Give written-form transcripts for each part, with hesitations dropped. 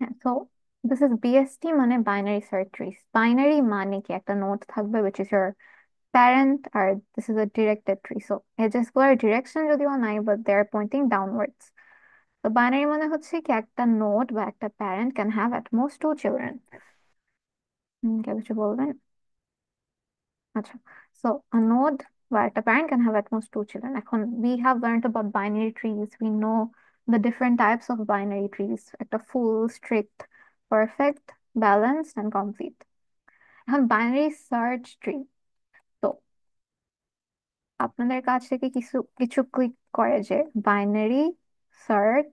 হ্যাঁ, so this is BST, মানে binary search trees. Binary মানে কি, একটা নোড থাকবে which is your parent, আর this is a directed tree. So edges গুলোর ডিরেকশন যদিও নাই, but they are pointing downwards. তো বাইনারি মানে হচ্ছে কি, একটা নোড বা একটা parent can have at most two children. কেউ কিছু বলবেন? আচ্ছা, সো a node বা একটা parent can have at most two children. এখন we have learned about binary trees. We know the different types of binary trees. একটা full, strict, perfect, balanced, and complete. এখন binary search tree, তো আপনাদের কাছ থেকে কিছু কিছু ক্লিক করে যে বাইনারি সার্চ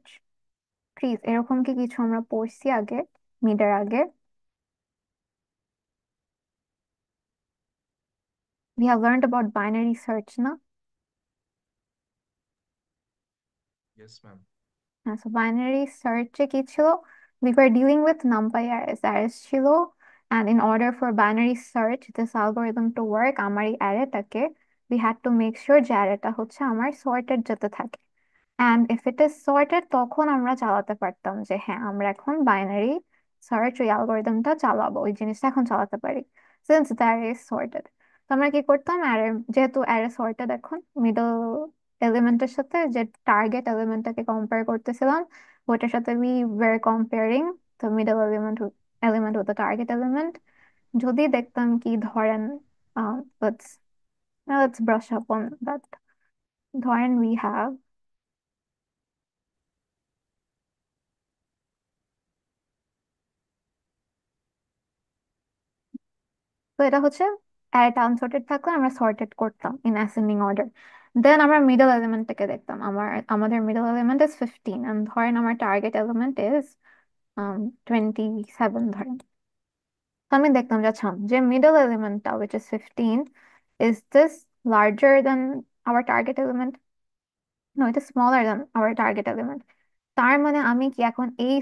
ট্রিজ, এরকম কি কিছু আমরা পড়ছি আগে, মিডের আগে? We have learned about binary search, না? Yes, ma'am. হ্যাঁ, সো বাইনারি সার্চে কি ছিল? We were dealing with numpy arrays. Arrays ছিল, and in order for binary search this algorithm to work, আমার এই অ্যারেটাকে we had to make sure যে অ্যারেটা হচ্ছে আমার sorted যেতে থাকে, and if it is sorted তখন আমরা চালাতে পারতাম যে হ্যাঁ, আমরা এখন বাইনারি সার্চ ওই অ্যালগোরিদমটা চালাবো, ওই জিনিসটা এখন চালাতে পারি since the array is sorted. তো আমরা কি করতাম, অ্যারে, যেহেতু অ্যারে সর্টেড, এখন মিডল এলিমেন্টের সাথে যে টার্গেট এলিমেন্টটাকে কম্পেয়ার করতেছিলাম, ওইটার সাথে we were comparing the middle element with the target element. যদি দেখতাম কি, ধরেন আহ let's let's brush up on that. ধরেন we have, তো এটা হচ্ছে অ্যারেটা আনসর্টেড থাকলে আমরা সর্টেড করতাম ইন অ্যাসেন্ডিং অর্ডার। দেন আমরা মিডল এলিমেন্টটাকে দেখতাম, আমাদের মিডল এলিমেন্ট ইজ 15, এন্ড ধরেন আমার টার্গেট এলিমেন্ট ইজ 27 ধরেন। তো আমি দেখতাম যে আচ্ছা, যে middle এলিমেন্টটা which is 15, is this larger than our target element? No, it is smaller than our target element. তার মানে আমি কি এখন এই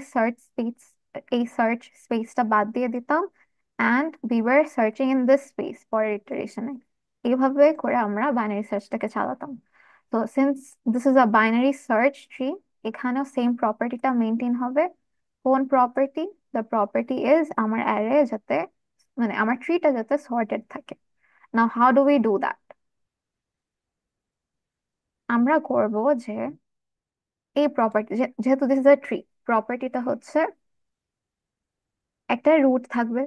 সার্চ স্পেসটা বাদ দিয়ে দিতাম, and we were searching in this space পরের ইটারেশনে। এইভাবে করে আমরা বাইনারি সার্চটাকে চালাতাম। তো since this is a binary search tree, এখানেও সেম প্রপার্টিটা মেনটেন হবে। কোন প্রপার্টি? দ্য প্রপার্টি ইজ আমার অ্যারে যাতে, মানে আমার ট্রিটা যাতে সর্টেড থাকে। Now how do we do that? আমরা করব যে এই প্রপার্টি, যেহেতু দিস ইজ আ ট্রি, প্রপার্টিটা হচ্ছে একটা রুট থাকবে।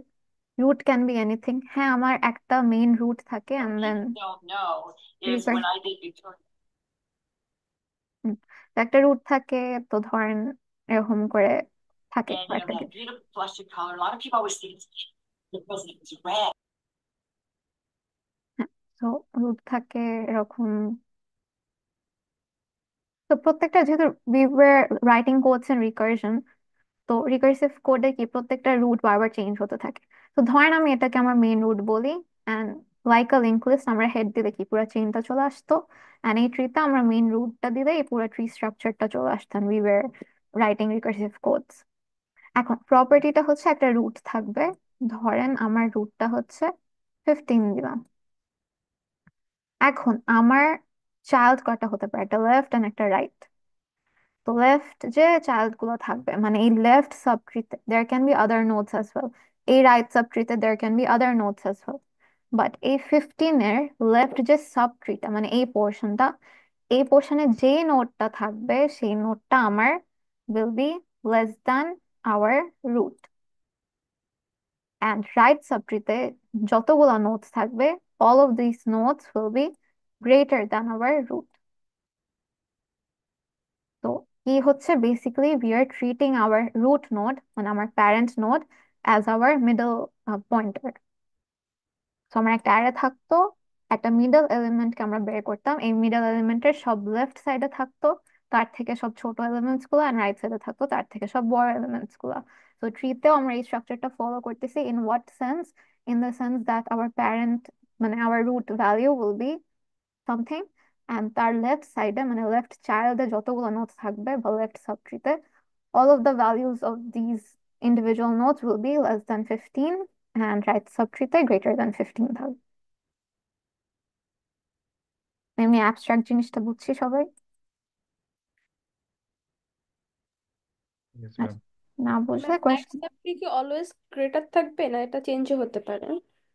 Root can be anything. হ্যাঁ, আমার একটা মেইন রুট থাকে, What and then people don't know is recur when I did Victoria একটা রুট থাকে, তো ধরেন এরকম করে থাকে and কয়েকটা that জিনিস। beautiful flustered color, a lot of people always think it's because it was red. হ্যাঁ, তো রুট থাকে এরকম। তো প্রত্যেকটা, যেহেতু we were writing codes in recursion, তো রিকার্সিভ কোডে কি প্রত্যেকটা রুট বারবার চেঞ্জ হতে থাকে। তো ধরেন আমি এটাকে আমার মেইন রুট বলি, and like a link list, আমরা হেড দিলে কি পুরো চেইনটা চলে আসতো, অ্যান্ড এই ট্রিতে আমরা মেইন রুটটা দিলে এই পুরো ট্রি স্ট্রাকচারটা চলে আসতাম। We were writing recursive codes. এখন প্রপার্টিটা হচ্ছে একটা রুট থাকবে। ধরেন আমার রুটটা হচ্ছে 15 দিলাম। এখন আমার চাইল্ড কয়টা হতে পারে, একটা লেফট অ্যান্ড একটা রাইট। তো লেফট যে চাইল্ড গুলো থাকবে, মানে এই লেফট সাবট্রিতে there can be other nodes as well, এই রাইট সাবট্রিতে there can be other nodes as well, but এই 15-এর লেফট যে সাবট্রিটা, মানে এই পোর্শনটা, এই পোর্শনে যে নোডটা থাকবে সেই নোডটা আমার will be less than our root, and right সাবট্রিতে যতগুলো নোডস থাকবে, all of this nodes will be greater than our root. তো কি হচ্ছে, basically we are treating our root node, মানে আমার parent node, as our middle pointer. তো আমার একটা অ্যারে থাকতো, একটা মিডল এলিমেন্টকে আমরা বের করতাম, এই মিডল এলিমেন্টের সব লেফট সাইডে থাকতো তার থেকে সব ছোট এলিমেন্টস গুলো, আর রাইট সাইডে থাকতো তার থেকে সব বড় এলিমেন্টস গুলো। তো ট্রিতেও আমরা এই স্ট্রাকচারটা ফলো করতেছি। In what sense? In the sense that our parent, মানে our root value will be something, and তার লেফট সাইডে, মানে লেফট চাইল্ডে যতগুলো নোটস থাকবে বা লেফট সাবট্রিতে, all of the values of these individual nodes will be less than 15, and right subtree greater than 15 থাকবে। এমনি অ্যাবস্ট্রাক্ট জিনিসটা বুঝছি সবাই? Yes, আচ্ছা, ma'am. না বুঝলে মানে ম্যাক্স কোয়েশ্চেন। সাবট্রি কি অলওয়েজ গ্রেটার থাকবে, না এটা চেঞ্জও হতে পারে?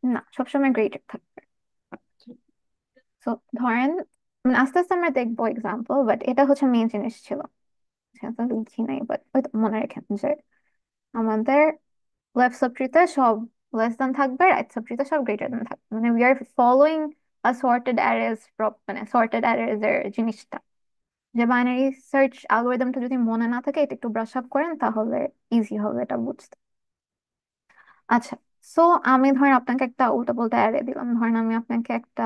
না, সবসময় গ্রেডেড থাকবে। তো ধরেন, মানে আস্তে আস্তে আমরা দেখবো এক্সাম্পল, বাট এটা হচ্ছে মেইন জিনিস ছিল। সেটা তো লিখি নাই, বাট ওই তো মনে রাখেন যে আমাদের লেফট সাবট্রিতে সব লেস দেন থাকবে, রাইট সাবট্রিতে সব গ্রেটার দেন থাকবে, মানে we are following a sorted অ্যারেজ, মানে সর্টেড অ্যারেজ এর জিনিসটা। যে বাইনারি সার্চ অ্যালগোরিদমটা যদি মনে না থাকে, এটা একটু ব্রাশ আপ করেন তাহলে ইজি হবে এটা বুঝতে। আচ্ছা, সো আমি ধরেন আপনাকে একটা উল্টা পাল্টা অ্যারে দিলাম। ধরেন আমি আপনাকে একটা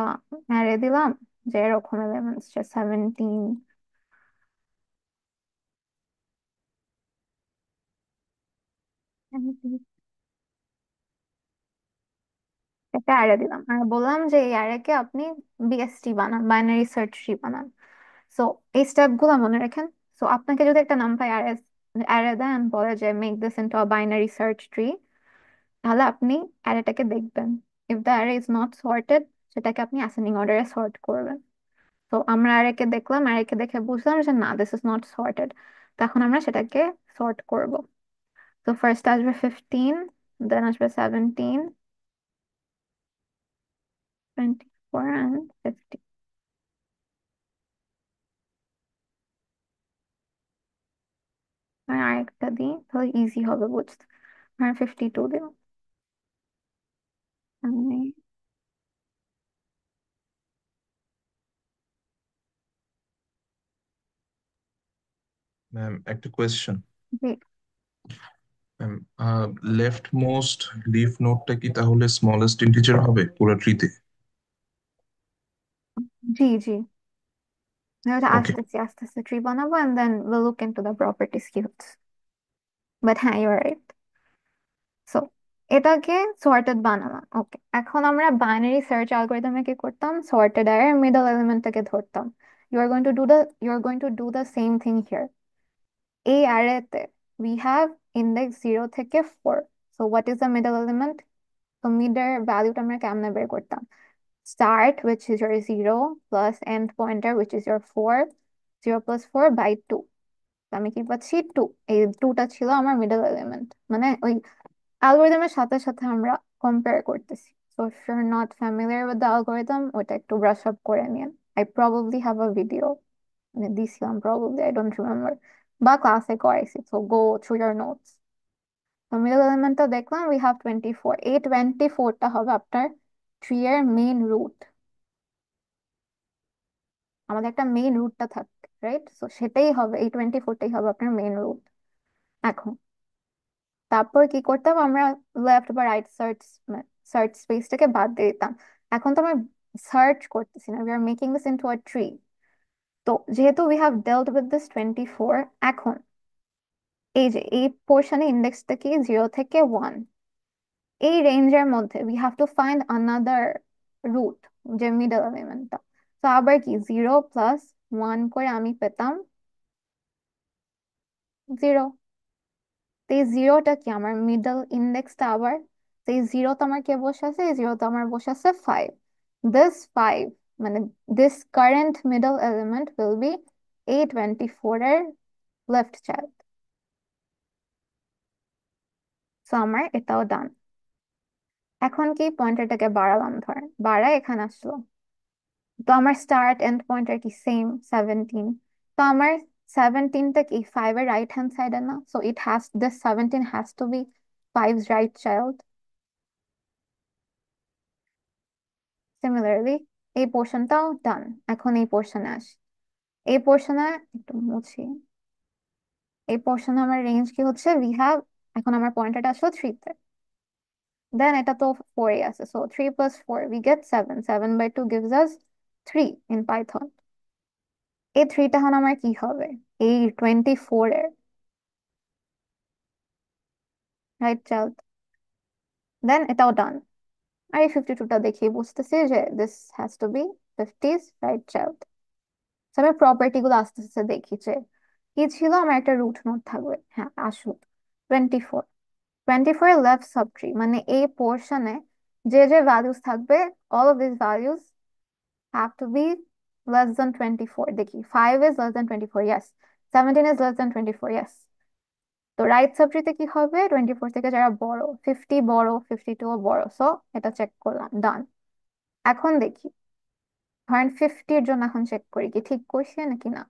অ্যারে দিলাম যে এরকম এলিমেন্টস, যে 17, একটা অ্যারে দিলাম আর বললাম যে এই অ্যারেকে আপনি বিএসটি বানান, বাইনারি সার্চ ট্রি বানান। সো এই স্টেপ গুলো মনে রাখেন। সো আপনাকে যদি একটা নামপাই অ্যারে অ্যারে দেন, বলে যে make this into a binary search tree, তাহলে আপনি অ্যারেটাকে দেখবেন। If the array is not sorted, সেটাকে আপনি অ্যাসেন্ডিং অর্ডারে সর্ট করবেন। তো আমরা অ্যারেকে দেখলাম, অ্যারেকে দেখে বুঝলাম যে না, দিস ইজ নট সর্টেড। তখন আমরা সেটাকে সর্ট করব। তো ফার্স্ট আসবে 15, দেন আসবে 17, 24 and 50। আর আরেকটা দিই তাহলে ইজি হবে বুঝতে। আর 52 দিন। আমি ম্যাম একটা কোয়েশ্চেন। জি। ম্যাম, লেফট মোস্ট লিফ নোডটা কি তাহলে স্মলেস্ট ইন্টিজার হবে পুরো ট্রিতে? জি জি, ওটা ওকে। আসতেছি, আস্তে আস্তে ট্রি বানাবো and then we'll look into the properties কি হচ্ছে। বাট হ্যাঁ, ইউ আর রাইট। সো এটাকে সর্টেড বানালাম, ওকে। এখন আমরা বাইনারি সার্চ অ্যালগরিদমে কি করতাম, সর্টেড এর মিডল এলিমেন্টটাকে ধরতাম। You are going to do the you are going to do the same thing here. এই অ্যারেতে উই হ্যাভ ইন্ডেক্স 0 থেকে 4। So what is the middle element? তো মিডের ভ্যালুটা আমরা কেমনে বের করতাম? Start, which is your 0, plus end pointer, which is your 4, 0 plus 4 by 2। আমি কি পাচ্ছি? 2। এই 2টা ছিল আমার মিডল এলিমেন্ট, মানে ওই অ্যালগোরিদমের সাথে সাথে আমরা কম্পেয়ার করতেছি। So if you are not familiar with the algorithm, ওটা একটু ব্রাশ আপ করে নিন। I probably have a video, মানে দিছিলাম প্রবাবলি, আই ডোন্ট রিমেম্বার, বা ক্লাসে করাইছি, so go through your notes. তো মিডল এলিমেন্টটা দেখলাম, উই হ্যাভ 24। এই 24টা হবে আপনার ট্রি এর মেইন রুট। আমাদের একটা মেইন রুটটা থাকে, রাইট? সো সেটাই হবে, এই 24টাই হবে আপনার মেইন রুট। এখন তারপর কি করতাম আমরা, লেফট বা রাইট সার্চ, সার্চ স্পেসটাকে বাদ দিয়ে দিতাম। এখন তো আমরা সার্চ করতেছি না, we are making this into a tree. তো যেহেতু উই হ্যাভ ডেল্ট উইথ দিস 24, এখন এই যে এই পোর্শনে ইন্ডেক্সটা কি, 0 থেকে 1, এই রেঞ্জের মধ্যে we have to find another root, যে মিডল এলিমেন্টটা। তো আবার কি, 0 প্লাস 1 করে আমি পেতাম 0। তো এই জিরোটা কি, আমার মিডল ইন্ডেক্সটা আবার। তো এই জিরোতে আমার কে বসে আছে, এই জিরোতে আমার বসে আছে 5। দিস 5, মানে this current middle element will be এই 24 এর লেফট চাইল্ড। সো আমার এটাও ডান। এখন কি, পয়েন্টারটাকে বাড়ালাম, ধরেন বাড়ায় এখানে আসলো। তো আমার স্টার্ট এন্ড পয়েন্টার কি সেম, 17। তো আমার 17টা কি 5 এর রাইট হ্যান্ড সাইডে না? So it has, this 17 has to be 5's right child. Similarly এই পোর্শনটাও ডান। এখন এই পোর্শনে আসি। এই পোর্শনে একটু মুছি। এই পোর্শনে আমার রেঞ্জ কি হচ্ছে, উই হ্যাভ, এখন আমার পয়েন্টারটা আসলো 3-তে। দেন এটা তো 4 আছে, so 3 plus 4 we get 7, 7 by 2 gives us 3 in Python। এই 3টা এখন আমার কি হবে, এই 24 এর রাইট চাইল্ড। দেন এটাও ডান। আর এই 52টা দেখি বুঝতেছি যে this has to be 50's right child. আমি প্রপার্টি গুলো আস্তে আস্তে দেখি যে কি ছিল। আমার একটা রুট নোড থাকবে, হ্যাঁ আসলো 24। 24 এর লেফট সাবট্রি, মানে এই পোর্শনে যে যে ভ্যালুস থাকবে, all of this values have to be less than 24। দেখি 5 is less than 24, yes. 17 is less than 24, yes. তো রাইট সাবট্রিতে কি হবে, 24 থেকে যারা বড়, 50 বড়, 52 বড়, সো এটা চেক করলাম, ডান। এখন দেখি, ধরেন 50-র জন্য এখন চেক করি কি ঠিক করছি নাকি না।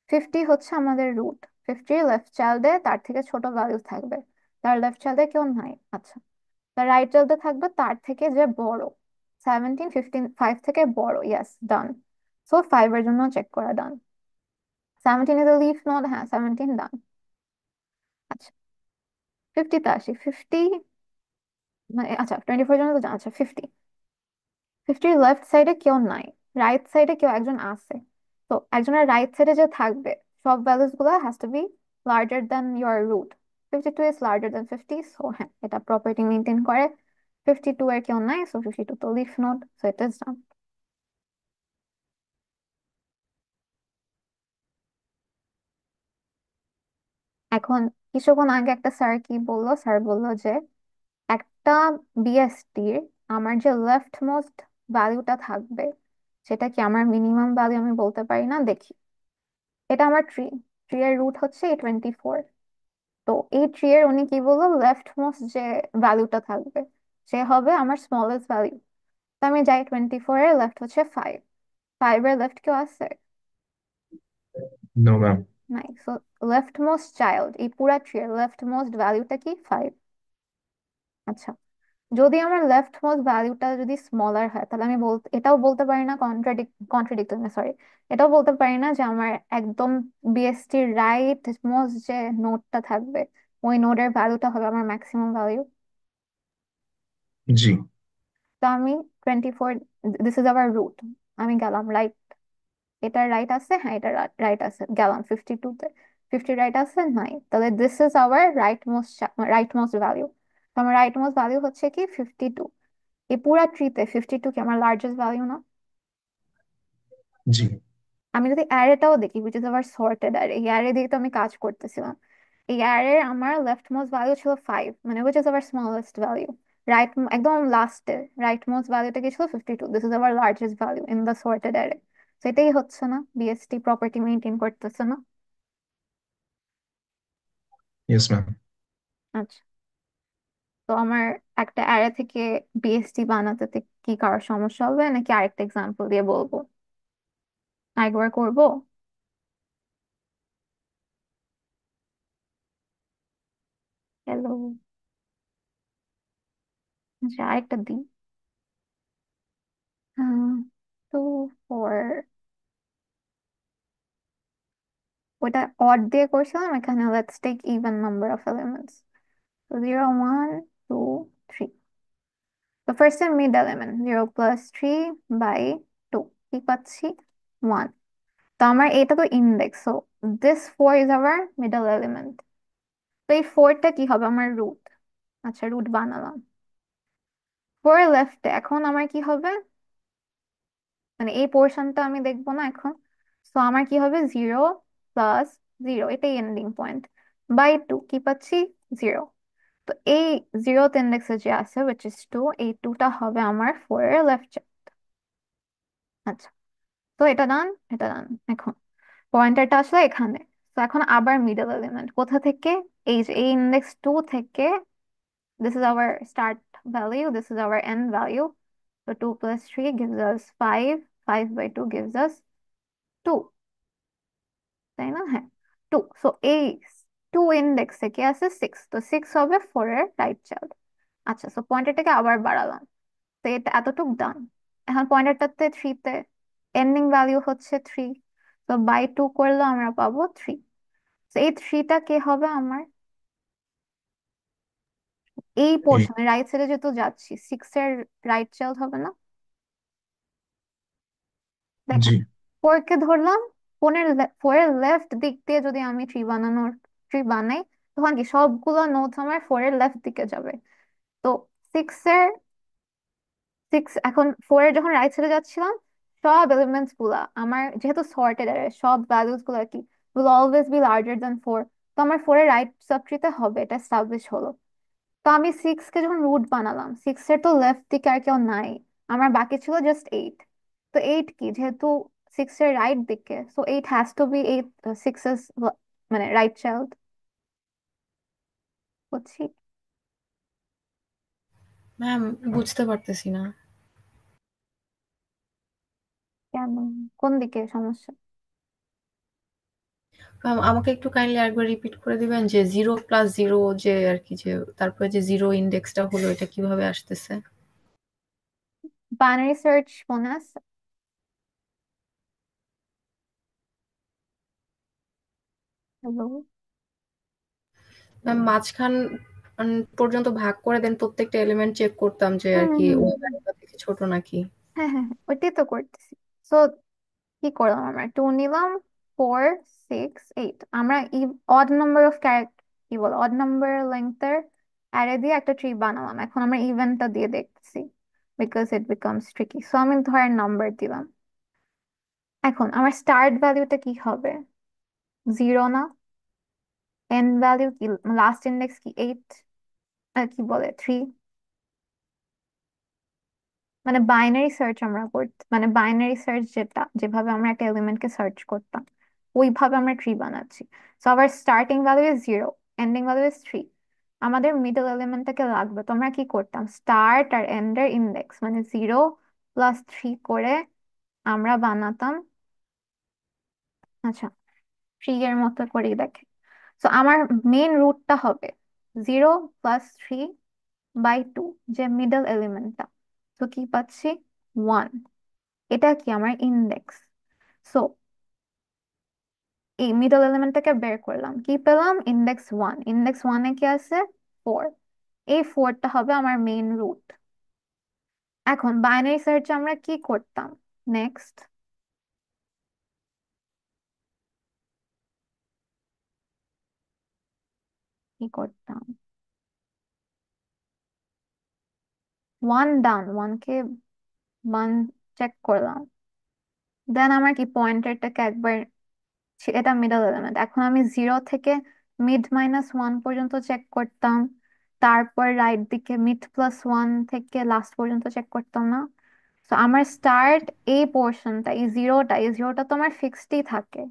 50 হচ্ছে আমাদের রুট, 50 লেফট চাইল্ডে তার থেকে ছোট ভ্যালু থাকবে, তার লেফট চাইল্ডে কেউ নাই। আচ্ছা, তার রাইট চাইল্ডে থাকবে তার থেকে যে বড়, 17, 15, 5 থেকে বড়, ইয়েস, ডান। সো 5 এর জন্য চেক করা, ডান। 17 ইজ লিফ নোড, হ্যাঁ 17 ডান। আচ্ছা, 50 তে আসি, 50 মানে আচ্ছা 24 জন্য তো জানা, আচ্ছা 50, 50 লেফট সাইডে কেউ নাই, রাইট সাইডে কেউ একজন আছে। তো একজনের রাইট সাইডে যে থাকবে সব ভ্যালুস গুলো has to be larger than your root. 52 is larger than 50, so হ্যাঁ এটা প্রপার্টি মেনটেন করে। 52 এর কেউ নাই, সো 52 তো leaf node, so it is done. এখন কিছুক্ষণ আগে একটা স্যার কি বললো, স্যার বললো যে একটা বিএসটির আমার যে লেফট মোস্ট ভ্যালুটা থাকবে সেটা কি আমার মিনিমাম ভ্যালু আমি বলতে পারি না, দেখি। এটা আমার ট্রি, ট্রি এর রুট হচ্ছে 24। তো এই ট্রি এর উনি কি বললো, লেফট মোস্ট যে ভ্যালুটা থাকবে সে হবে আমার স্মলেস্ট ভ্যালু। তো আমি যাই, 24 এর লেফট হচ্ছে 5, 5 এর লেফট কেউ আছে, নো ম্যাম। নাই। সো লেফট মোস্ট চাইল্ড, এই পুরা ট্রি এর লেফট মোস্ট ভ্যালুটা কি 5। আচ্ছা, যদি আমার লেফট মোস্ট ভ্যালুটা যদি স্মলার হয় তাহলে আমি এটাও বলতে পারি না, কন্ট্রাডিক্ট না, সরি, এটাও বলতে পারি না যে আমার একদম বিএসটির রাইট মোস্ট যে নোডটা থাকবে ওই নোডের ভ্যালুটা হবে আমার ম্যাক্সিমাম ভ্যালু। জি। তো আমি 24, দিস ইজ আওয়ার রুট, আমি গেলাম রাইট, এটা রাইট আছে, হ্যাঁ এটা রাইট আছে, গেলাম 52 তে, 50 রাইট আছে নাই, তাহলে this is hour right most value. তো আমার রাইট মোস্ট ভ্যালু হচ্ছে কি 52। এই পুরা ট্রিতে 52 কি আমার লার্জেস্ট ভ্যালু না? জি। আমি যদি অ্যারেটাও দেখি, উইচ ইজ আবার সর্টেড অ্যারে, এই অ্যারে দিয়ে তো আমি কাজ করতেছিলাম। এই অ্যারে আমার লেফট মোস্ট ভ্যালু ছিল 5, মানে উইচ ইজ আবার স্মলেস্ট ভ্যালু। রাইট, একদম লাস্টে রাইট মোস্ট ভ্যালুটা কি ছিল 52, দিস ইজ আবার largest value in the sorted array. সেটাই হচ্ছে না, বিএসটি প্রপার্টি মেনটেন করতেছে না। Yes ma'am. আচ্ছা, তো আমার একটা অ্যারে থেকে বিএসটি বানাতে কি কারোর সমস্যা হবে নাকি আরেকটা এক্সাম্পল দিয়ে বলবো, আরেকবার করবো? হ্যালো, আচ্ছা আরেকটা দিই। 2, 4, ওটা অড দিয়ে করছিলাম, এখানে let's take even number of elements. তো 0, 1, 2, 3। তো ফার্স্ট এর মিড এলিমেন্ট 0 প্লাস 3 বাই 2, কি পাচ্ছি 1। তো আমার এটা তো index, so this 4 is our middle element. তো এই 4টা কি হবে আমার রুট। আচ্ছা, রুট বানালাম। 4 লেফটে এখন আমার কি হবে, মানে এই পোর্শনটা আমি দেখবো না এখন। সো আমার কি হবে 0 প্লাস 0, এটাই এন্ডিং পয়েন্ট, বাই 2, কি পাচ্ছি 0। তো এই 0th ইন্ডেক্সে যে আছে উইচ ইজ 2, এই 2টা হবে আমার 4 এর লেফট চাইল্ড। আচ্ছা, তো এটা ডান, এটা ডান। এখন পয়েন্টারটা আসলে এখানে। তো এখন আবার মিডল এলিমেন্ট কোথা থেকে, এই যে এই ইন্ডেক্স 2 থেকে, this is our start value, this is our end value. তো 2 plus 3 gives us 5, 5 by 2 gives us 2, তাই না, হ্যাঁ 2। সো এই 2 ইন্ডেক্সে কি আছে 6, তো 6 হবে 4 এর রাইট চাইল্ড। আচ্ছা, সো পয়েন্টারটাকে আবার বাড়ালাম, তো এটা এতটুক ডান। এখন পয়েন্টারটাতে 3 তে এন্ডিং ভ্যালিউ হচ্ছে 3, তো বাই 2 করলে আমরা পাবো 3। তো এই 3টা কে হবে আমার এই এই- পোর্শনে রাইট সাইডে যেহেতু যাচ্ছি, 6 এর রাইট চাইল্ড হবে না। জি। দেখেন, 4 কে ধরলাম, 4 এর লেফট দিক দিয়ে যদি আমি ট্রি বানাই, তখন কি সবগুলো নোটস আমার 4 এর লেফট দিকে যাবে। তো 6 এর 6 এখন 4 এর যখন রাইট সাইডে যাচ্ছিলাম, সব এলিমেন্টস গুলা আমার যেহেতু সর্টেড এর সব ভ্যালুস গুলা কি will always be larger than 4, তো আমার 4 এর রাইট সাবট্রিতে হবে, এটা এস্টাবলিশ হলো। তো আমি 6 কে যখন রুট বানালাম, 6 এর তো লেফট দিকে আর কেউ নাই, আমার বাকি ছিল জাস্ট 8। তো 8 কি, যেহেতু 6 এর রাইট দিকে, সো 8 হ্যাজ টু বি 8, 6 এর মানে রাইট চাইল্ড। বুঝছি। ম্যাম, বুঝতে পারতেছি না। কেন, কোন দিকে সমস্যা? ম্যাম, আমাকে একটু কাইন্ডলি আরেকবার রিপিট করে দিবেন যে 0+0 যে আর কি, যে তারপরে যে জিরো ইন্ডেক্সটা হলো, এটা কিভাবে আসতেছে? বাইনারি সার্চ মনে আছে? হ্যালো? ম্যাম, মাঝখান পর্যন্ত ভাগ করে দেন, প্রত্যেকটা এলিমেন্ট চেক করতাম যে আর হুম কি হুম ওই হুম। ভ্যালুটা থেকে ছোট নাকি। হ্যাঁ হ্যাঁ হ্যাঁ, ওইটাই তো করতেছি। সো কি করলাম, আমরা 2 নিলাম, 4 6 8, আমরা অড নাম্বার অফ ক্যারেক্টার, কি বল, অড নাম্বার লেংথের অ্যারে দিয়ে একটা ট্রি বানালাম। এখন আমরা ইভেন্টটা দিয়ে দেখতেছি, because it becomes tricky. So আমি ধরেন নাম্বার দিলাম। এখন আমার স্টার্ট ভ্যালুটা কি হবে? 0 না? এন্ড ভ্যালু কি, লাস্ট ইন্ডেক্স কি 8, আর কি বলে 3? মানে বাইনারি সার্চ আমরা মানে বাইনারি সার্চ যেটা, যেভাবে আমরা একটা এলিমেন্টকে সার্চ করতাম, ওইভাবে আমরা ট্রি বানাচ্ছি। সো আবার starting value is 0, ending value is 3। আমাদের মিডল এলিমেন্টটাকে লাগবে, তো আমরা কি করতাম, স্টার্ট আর এন্ড এর ইন্ডেক্স মানে 0 + 3 করে আমরা বানাতাম। আচ্ছা, 3 এর মতো করেই দেখে। তো আমার মেন রুটটা হবে 0 + 3/2, যে মিডল এলিমেন্টটা। তো কি পাচ্ছি, 1। এটা কি আমার ইন্ডেক্স। সো এই মিডল এলিমেন্টটাকে বের করলাম, কি পেলাম, ইন্ডেক্স 1। ইন্ডেক্স 1-এ কি আছে, 4। এই 4টা হবে আমার মেইন রুট। এখন বাইনারি সার্চ আমরা কি করতাম, নেক্সট কি করতাম, 1 ডাউন, 1কে 1 চেক করলাম। দেন আমার কি পয়েন্টারটাকে একবার, এটা মিডল এলিমেন্ট, এখন আমি 0 থেকে মিড-1 পর্যন্ত চেক করতাম। তারপর রাইট দিকে মিড+1 থেকে লাস্ট পর্যন্ত চেক করতাম না? তো আমার স্টার্ট এই পোর্শনটা, এই জিরোটা তো আমার ফিক্সডই থাকে।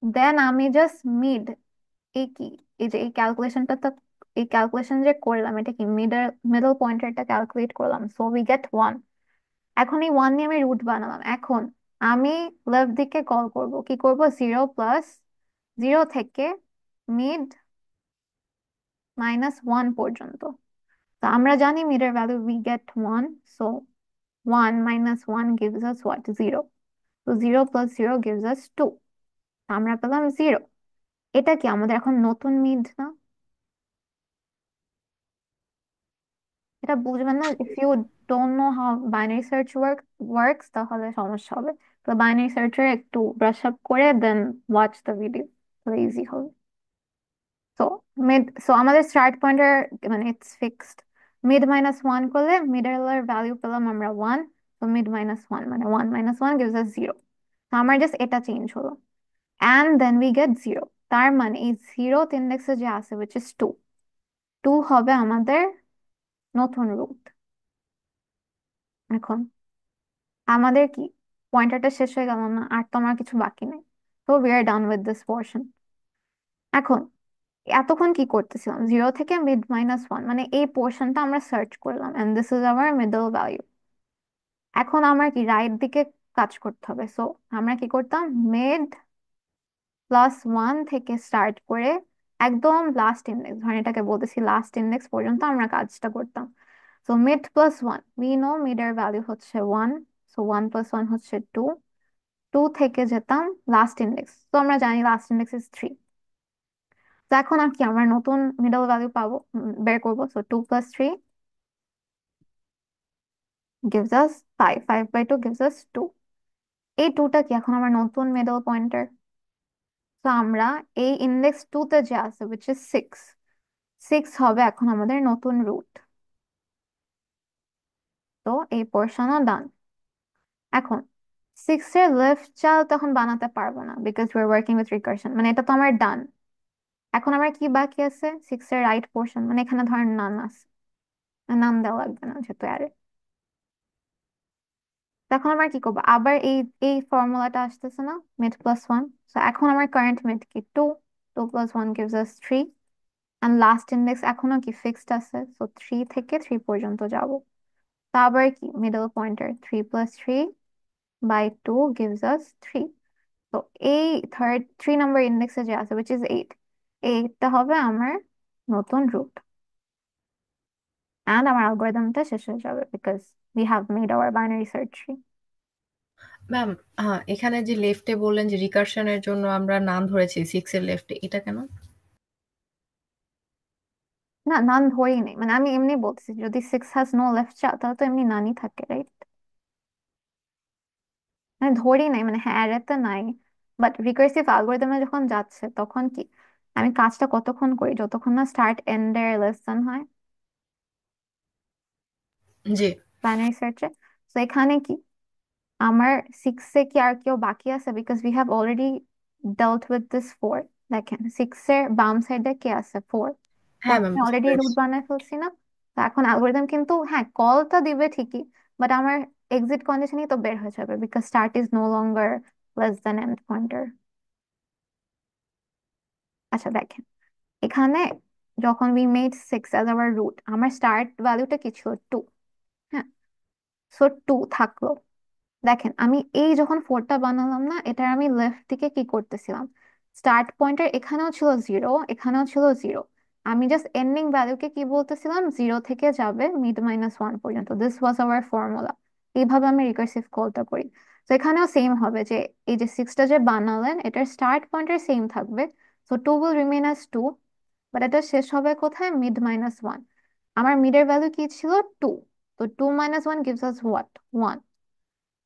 দেন আমি জাস্ট মিড, এই কি, এই যে এই ক্যালকুলেশনটা তো, এই ক্যালকুলেশন যে করলাম এটা কি মিডল মিডল পয়েন্টারটা ক্যালকুলেট করলাম, সো উই গেট 1। এখন এই 1 নিয়ে আমি রুট বানালাম। এখন আমি লেফট দিকে কল করব, কি করব, 0 + 0 থেকে মিড-1 পর্যন্ত। তো আমরা জানি মিডের value we get 1, so 1 - 1 gives us what, 0। তো 0 + 0 gives us 2। আমরা পেলাম 0। এটা কি আমাদের এখন নতুন মিড না? এটা বুঝবেন না, if you don't know how binary search works, তাহলে সমস্যা হবে। তো বাইনারি সার্চের একটু ব্রাশ আপ করে দেন ওয়াচ দ্য ভিডিও, তাহলে ইজি হবে। তো আমাদের স্টার্ট পয়েন্টার মানে ইটস ফিক্সড। মিড-1 করলে মিডলের ভ্যালু পেলাম আমরা 1। তো মিড-1 মানে 1 - 1 gives us 0। তো আমার জাস্ট এটা চেঞ্জ হলো, অ্যান্ড দেন উই গেট 0। তার মানে এই 0th ইন্ডেক্সে যে আছে উইচ ইজ 2, 2 হবে আমাদের নতুন রুট। এখন আমাদের কি, পয়েন্টারটা শেষ হয়ে গেল না? আর তো আমার কিছু বাকি নেই। তো we are done with this portion. এখন এতক্ষণ কি করতেছিলাম, 0 থেকে মিড-1 মানে এই পোর্শনটা আমরা সার্চ করলাম, and this is our middle value. এখন আমার কি রাইট দিকে কাজ করতে হবে। সো আমরা কি করতাম, মিড+1 থেকে স্টার্ট করে একদম লাস্ট ইন্ডেক্স, ধরেন এটাকে বলতেছি লাস্ট ইন্ডেক্স পর্যন্ত আমরা কাজটা করতাম। সো মিড+1, উই নো মিডের ভ্যালু হচ্ছে 1, সো 1 + 1 হচ্ছে 2। 2 থেকে যেতাম লাস্ট ইন্ডেক্স, তো আমরা জানি লাস্ট ইন্ডেক্স ইজ 3। তো এখন আর কি আমরা নতুন মিডল ভ্যালু পাবো, বের করবো। So 2 + 3 gives us 5, 5/2 gives us 2। এই 2টা কি এখন আমার নতুন মিডল পয়েন্টার। তো আমরা এই ইন্ডেক্স 2-তে যে আছে উইচ ইজ 6, 6 হবে এখন আমাদের নতুন রুট। তো এই পোর্শনও ডান। এখন 6-এর লেফট চাইল্ড তখন বানাতে পারবো না, because we are working with recursion, মানে এটা তো আমার ডান। এখন আমার কি বাকি আছে, 6-এর রাইট পোর্শন, মানে এখানে ধরেন নান আছে, নাম দেওয়া লাগবে না যেহেতু অ্যারে। তখন আমরা কি করবো, আবার এই এই ফর্মুলাটা আসতেছে না, মিড+1। তো এখন আমার কারেন্ট মিড কি 2, 2 + 1 gives us 3। And last index এখনো কি ফিক্সড আছে, সো 3 থেকে 3 পর্যন্ত যাব। তারপর কি মিডল পয়েন্টার 3 + 3/2 gives us 3। তো এই থার্ড 3 নাম্বার ইন্ডেক্সে যে আছে উইচ ইজ 8, এইটা হবে আমার নতুন রুট, অ্যান্ড আমার অ্যালগোরিদমটা শেষ হয়ে যাবে because we have made hour binary search tree. Ma'am, হ্যাঁ, এখানে যে লেফটে বললেন যে রিকার্শনের জন্য আমরা নাম ধরেছি 6 এর লেফটে, এটা কেন? না, নান ধরেই নেই, মানে আমি এমনি বলছি যদি 6 has no left child তাহলে তো এমনি নানই থাকে, রাইট? মানে ধরেই নাই, মানে হ্যাঁ অ্যারেতে নাই, বাট রিকার্সিভ অ্যালগোরিদমে যখন যাচ্ছে তখন কি আমি কাজটা কতক্ষণ করি, যতক্ষণ না স্টার্ট এন্ডের লেসন হয় জি। বাইনারি সার্চে। তো এখানে কি আমার 6-এ কি আর কেউ বাকি আছে, because we have already ডেল্ট with this 4। দেখেন 6-এর বাম সাইডে কে আছে, 4। তো হ্যাঁ ম্যাম, আমি বুঝতে অলরেডি রুট পেরেছি। বানায় ফেলছি না? তো এখন অ্যালগোরিদম কিন্তু হ্যাঁ কলটা দিবে ঠিকই, বাট আমার এক্সিট কন্ডিশনই তো বের হয়ে যাবে because start is no longer less than end pointer. আচ্ছা দেখেন, এখানে যখন we made 6 as our root, আমার স্টার্ট ভ্যালুটা কি ছিল, 2। হ্যাঁ, সো 2 থাকলো। দেখেন আমি এই যখন 4টা বানালাম না, এটা আমি লেফট দিকে কি করতেছিলাম, স্টার্ট পয়েন্টার এখানেও ছিল 0, এখানেও ছিল 0। আমি জাস্ট এন্ডিং ভ্যালুকে কি বলতেছিলাম, 0 থেকে যাবে মিড -1 পর্যন্ত। This was our formula. এইভাবে আমি রিকার্সিভ কলটা করি। তো এখানেও সেম হবে যে এই যে 6টা যে বানালেন এটার স্টার্ট পয়েন্টার সেম থাকবে, so 2 will remain as 2, but এটা শেষ হবে কোথায়, মিড-1। আমার মিডের ভ্যালু কি ছিল, 2। তো 2 - 1 gives us what, 1।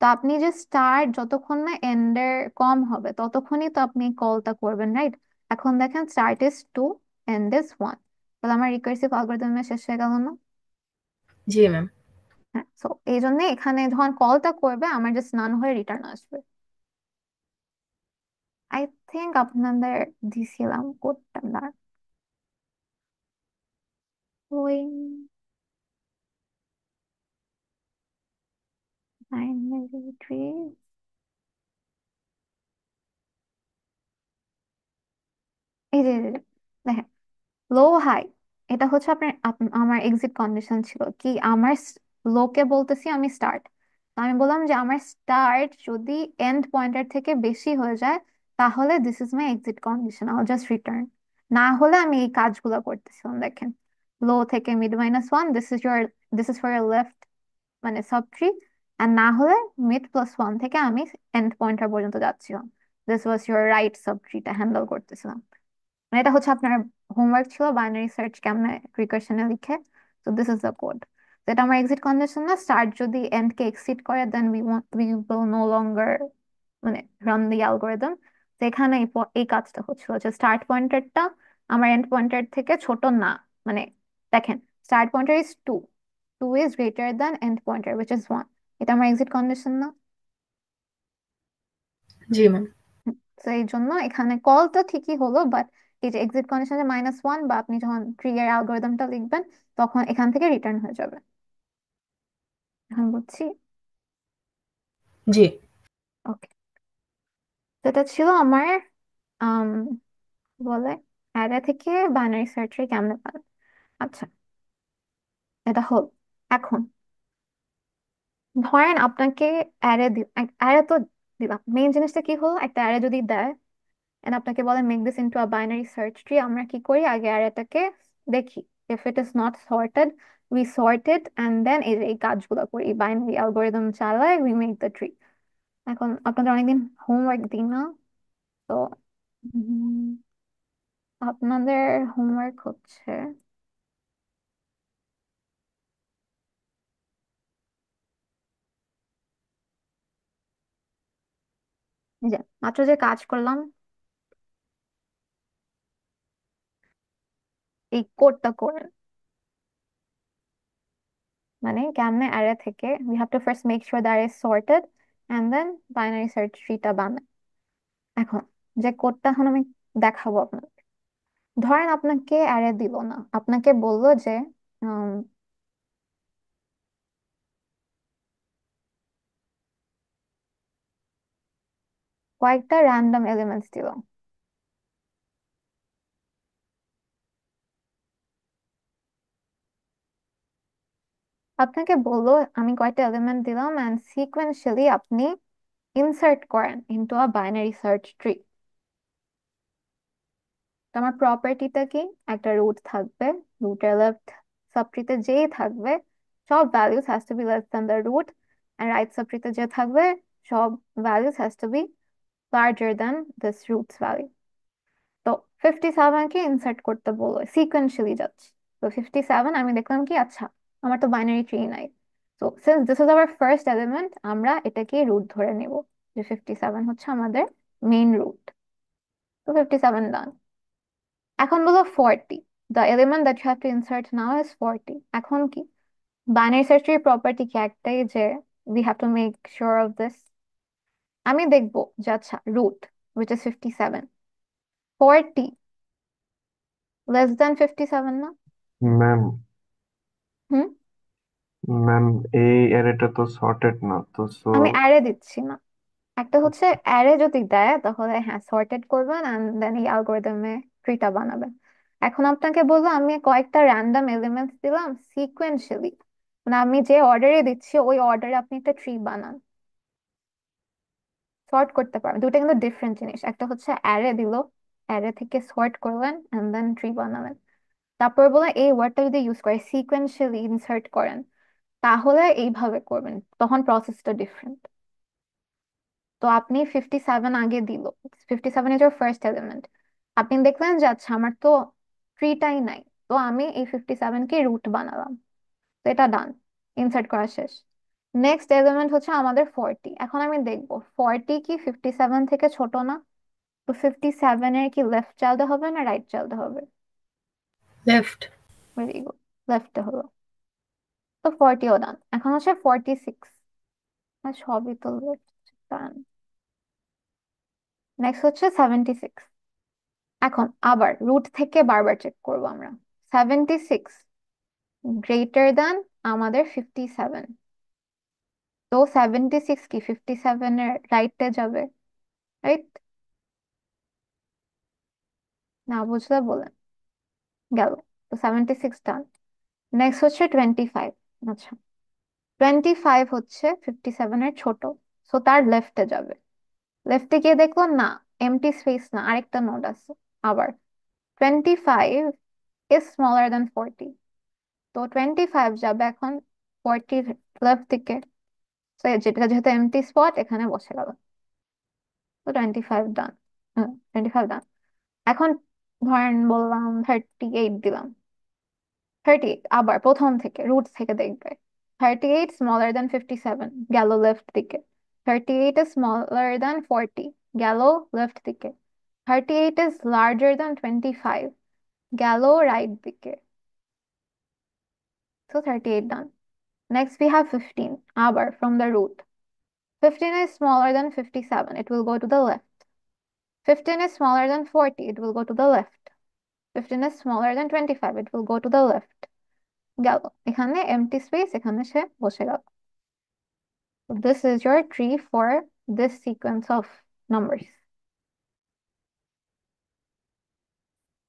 তো আপনি যে স্টার্ট যতক্ষণ না এন্ডের কম হবে ততক্ষণই তো আপনি কলটা করবেন, রাইট? এখন দেখেন স্টার্ট ইজ 2, এন্ড ইজ 1, তাহলে আমার রিকার্সিভ অ্যালগরিদমে শেষ হয়ে গেল না? জি ম্যাম। হ্যাঁ, সো এই জন্য এখানে যখন কলটা করবে আমার জাস্ট নান হয়ে রিটার্ন আসবে। আই থিঙ্ক আপনাদের দিছিলাম কোডটা না, ওই বাইনারি ট্রি। এই যে দেখেন লো হাই, এটা হচ্ছে আপনার আমার এক্সিট কন্ডিশন ছিল কি, আমার লোকে বলতেছি আমি স্টার্ট। আমি বললাম যে আমার স্টার্ট যদি এন্ড পয়েন্টার থেকে বেশি হয়ে যায় তাহলে this is my exit condition, I just return. না হলে আমি এই কাজগুলো করতেছিলাম, দেখেন লো থেকে মিড-1, this is for your left মানে সাব ট্রি, আর না হলে মিড+1 থেকে আমি এন্ড পয়েন্টার পর্যন্ত যাচ্ছিলাম, this was your right sub ট্রিটা হ্যান্ডেল করতেছিলাম। মানে এটা হচ্ছে আপনার হোমওয়ার্ক ছিল বাইনারি সার্চ কেমনে রিকার্শনে লিখে। তো দিস ইজ দ্য কোড। এটা আমার এক্সিট কন্ডিশন না, স্টার্ট যদি এন্ড কে এক্সিট করে then we will no longer মানে রান দি অ্যালগোরিদম। তো এখানে এই কাজটা হচ্ছিল যে স্টার্ট পয়েন্টারটা আমার এন্ড পয়েন্টার থেকে ছোট না, মানে দেখেন start pointer is 2, 2 is greater than end pointer which is 1। এটা আমার এক্সিট কন্ডিশন না? জি ম্যাম। তো এই জন্য এখানে কলটা ঠিকই হলো, বাট এই যে এক্সিট কন্ডিশনে -1 বা আপনি যখন ট্রি এর অ্যালগোরিদমটা লিখবেন তখন এখান থেকে রিটার্ন হয়ে যাবে। এখন বুঝছি। জি। ওকে, তো এটা ছিল আমার আম কি বলে অ্যারে থেকে বাইনারি সার্চ ট্রি কেমনে পাবেন। আচ্ছা, এটা হল। এখন ধরেন আপনাকে অ্যারে অ্যারে তো দিলাম, মেইন জিনিসটা কি হলো, একটা অ্যারে যদি দেয় এন্ড আপনাকে বলে make this into a binary search tree, আমরা কি করি আগে অ্যারেটাকে দেখি, if it is not sorted we sort it and then এই কাজগুলো করি, বাইনারি অ্যালগোরিদম চালায় উই মেক দ্য ট্রি। এখন আপনাদের অনেকদিন হোমওয়ার্ক দিই না, তো উম, আপনাদের হোমওয়ার্ক হচ্ছে এই যে মাত্র যে কাজ করলাম এই কোডটা করেন, মানে কেমনে অ্যারে থেকে we have to first make sure that is sorted and then binary search ট্রিটা বানাই। এখন যে কোডটা এখন আমি দেখাবো আপনাকে, ধরেন আপনাকে অ্যারে দিল না, আপনাকে বললো যে উম, কয়েকটা র্যান্ডম এলিমেন্টস দিল। আপনাকে বললো আমি কয়টা এলিমেন্ট দিলাম অ্যান্ড সিকোয়েন্সিয়ালি আপনি ইনসার্ট করেন into a binary search tree. তো আমার প্রপার্টিটা কি, একটা রুট থাকবে, রুটের লেফট সাবট্রিতে যেই থাকবে সব values has to be less than the root, and right সাবট্রিতে যে থাকবে সব values has to be larger than this roots value. তো 57 কে ইনসার্ট করতে বললো, সিকোয়েন্সিয়ালি যাচ্ছে। তো 57 আমি দেখলাম কি আচ্ছা আমার তো বাইনারি ট্রি নাই, তো since this is our first element আমরা এটাকে রুট ধরে নেব, যে 57 হচ্ছে আমাদের মেইন রুট। তো 57 ডান। এখন বলো 40, the element that you have to insert now is 40। এখন কি, বাইনারি সার্চ ট্রির প্রপার্টি কি একটাই যে we have to make sure of this. আমি দেখবো যে আচ্ছা root which is 57, 40 less than 57 না? ম্যাম হুম, ম্যাম এই অ্যারেটা তো সর্টেড না তো আমি অ্যারে দিচ্ছি না। একটা হচ্ছে অ্যারে যদি দেয় তাহলে হ্যাঁ সর্টেড করবেন এন্ড দেন এই অ্যালগোরিদমে ট্রিটা বানাবেন। এখন আপনাকে বলবো আমি কয়েকটা র্যান্ডম এলিমেন্টস দিলাম সিকোয়েন্সিয়ালি, মানে আমি যে অর্ডারে দিচ্ছি ওই অর্ডারে আপনি একটা ট্রি বানান, সর্ট করতে পারবেন। দুটো কিন্তু ডিফারেন্ট জিনিস, একটা হচ্ছে অ্যারে দিল, অ্যারে থেকে সর্ট করলেন এন্ড দেন ট্রি বানালেন। তারপর বলে এই ওয়ার্ডটা যদি ইউজ করে সিকোয়েন্সিয়ালি ইনসার্ট করেন তাহলে এইভাবে করবেন, তখন প্রসেসটা ডিফারেন্ট। তো আপনি 57 আগে দিল, 57 ইজ ইউর ফার্স্ট এলিমেন্ট, আপনি দেখলেন যে আচ্ছা আমার তো ট্রিটাই নাই, তো আমি এই 57 কে রুট বানালাম, তো এটা ডান, ইনসার্ট করা শেষ। নেক্সট এলিমেন্ট হচ্ছে আমাদের 40। এখন আমি দেখবো 40 কি 57 থেকে ছোট না? তো 57 এর কি লেফট চাইল্ড হবে না রাইট চাইল্ড হবে? লেফট। ভেরি গুড, লেফটে হলো। তো 40ও ডান। এখন হচ্ছে 46, আর সবই তো লেফট। ডান। নেক্সট হচ্ছে 76। এখন আবার রুট থেকে বারবার চেক করবো আমরা, 76 গ্রেটার দ্যান আমাদের 57, তো 76 কি 57 এর রাইটে যাবে, রাইট? না বুঝলে বলেন। গেল। তো 76 ডান। নেক্সট হচ্ছে 25। আচ্ছা 25 হচ্ছে 57 এর ছোট, সো তার লেফটে যাবে। লেফটে গিয়ে দেখলো না, এমটি স্পেস না, আরেকটা নোড আছে। আবার 25 ইজ স্মলার দ্যান 40, তো 25 যাবে এখন 40 লেফট দিকে। তো যেটা যেহেতু এমটি স্পট এখানে বসে গেল। তো 25 ডান। 25 ডান। এখন ধরেন বললাম 38 দিলাম, 38 আবার প্রথম থেকে রুট থেকে দেখবে। 38 স্মলার দ্যান 57 গেল লেফট দিকে। 38 ইজ স্মলার দ্যান 40 গেল লেফট দিকে। 38 ইজ লার্জার দ্যান 25 গেল রাইট দিকে। So 38 done. Next we have 15. Abar from the root. 15 is smaller than 57. It will go to the left. 15 is smaller than 40. It will go to the left. 15 is smaller than 25. It will go to the left. গেল এখানে empty space, এখানে সে বসে গেল। So this is your tree for this sequence of numbers.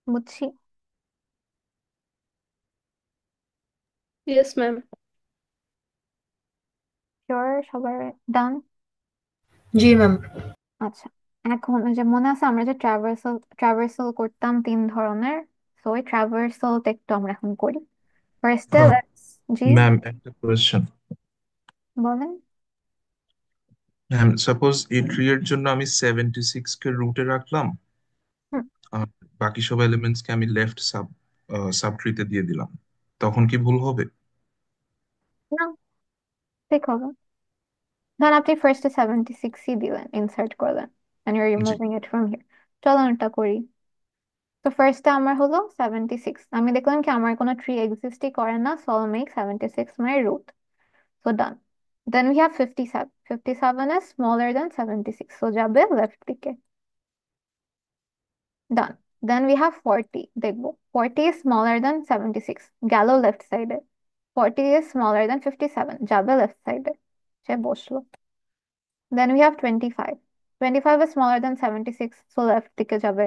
বুঝছি। Yes ma'am. Sure সবার done? জি ma'am. আচ্ছা এখন ওই যে মনে আছে আমরা যে ট্রাভার্সাল ট্রাভার্সাল করতাম তিন ধরনের, তো ওই ট্রাভার্সালটা একটু আমরা এখন করি। ফার্স্টে জি ম্যাম একটা কোয়েশ্চেন। বলেন। ম্যাম সাপোজ এই ট্রি এর জন্য আমি 76 কে রুটে রাখলাম, হুম, আর বাকি সব এলিমেন্টস কে আমি লেফট সাব ট্রিতে দিয়ে দিলাম, তখন কি ভুল হবে? না ঠিক হবে। ধরেন আপনি ফার্স্টে 76ই দিলেন, ইনসার্ট করলেন and you're G. removing it from here. চলো এটা করি। তো ফার্স্টে আমার হলো 76, আমি দেখলাম কি আমার কোনো ট্রি এক্সিস্টই করে না, so I'll make 76 my root. So done. Then we have 57. 57 is smaller than 76, so যাবে লেফট দিকে। Done. Then we have 40. দেখবো 40 is smaller than 76, গেল লেফট সাইডে। 40 is smaller than 57, যাবে লেফট সাইডে, সে বসলো। Then we have 25. 25 is smaller than 76, so left দিকে যাবে।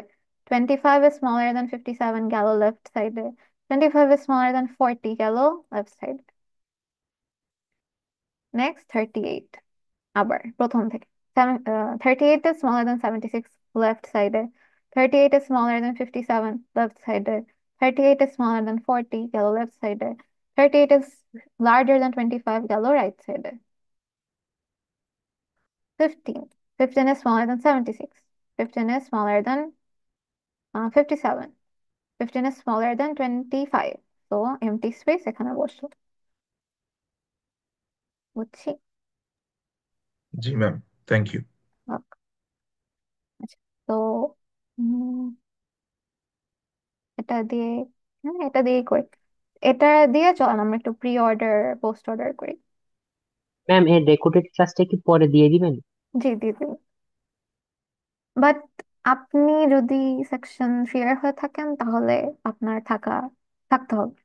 25 is smaller than 57, গেল লেফট সাইডে। 25 is smaller than 40, গেল লেফট সাইডে। নেক্সট 38, আবার প্রথম থেকে 38 is smaller than 76 left side, 38 is smaller than 57 left side, 38 is smaller than 40 গেল left side, 38 is larger than 25 গেল right side, 15, 15 is smaller than 76, 15 is smaller than 57, 15 is smaller than 25, so empty space এখানে বসলো। বুঝছি। জি ma'am, thank you. Okay, আচ্ছা তো এটা দিয়ে, হ্যাঁ এটা দিয়েই করি। এটা দিয়ে চল আমরা একটু প্রি অর্ডার পোস্ট অর্ডার করি। ম্যাম এই রেকর্ডেড ক্লাসটা কি পরে দিয়ে দিবেন? জি দিয়ে দিন, বাট আপনি যদি সেকশন ফ্রিয়ার হয়ে থাকেন তাহলে আপনার থাকতে হবে।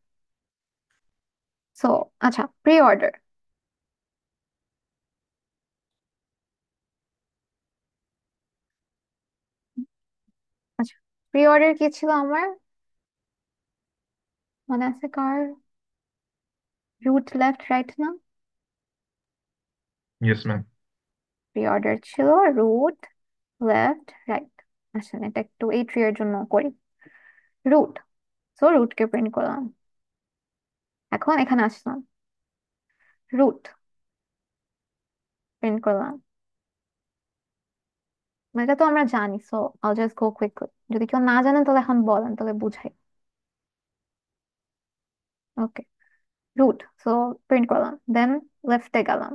সো আচ্ছা, প্রি অর্ডার। আচ্ছা, প্রি অর্ডার কি ছিল আমার মনে আছে কার? রুট লেফট রাইট না? Yes ma'am. প্রি অর্ডার ছিল রুট লেফট রাইট। আচ্ছা এটা একটু এই ট্রি এর জন্য করি। রুট, সো রুটকে প্রিন্ট করলাম। এখন এখানে আসলাম, রুট প্রিন্ট করলাম। এটা তো আমরা জানি, সো আল জাস্ট গো কুইকলি। যদি কেউ না জানেন তাহলে এখন বলেন, তাহলে বুঝাই। ওকে, রুট, সো প্রিন্ট করলাম, দেন লেফটে গেলাম।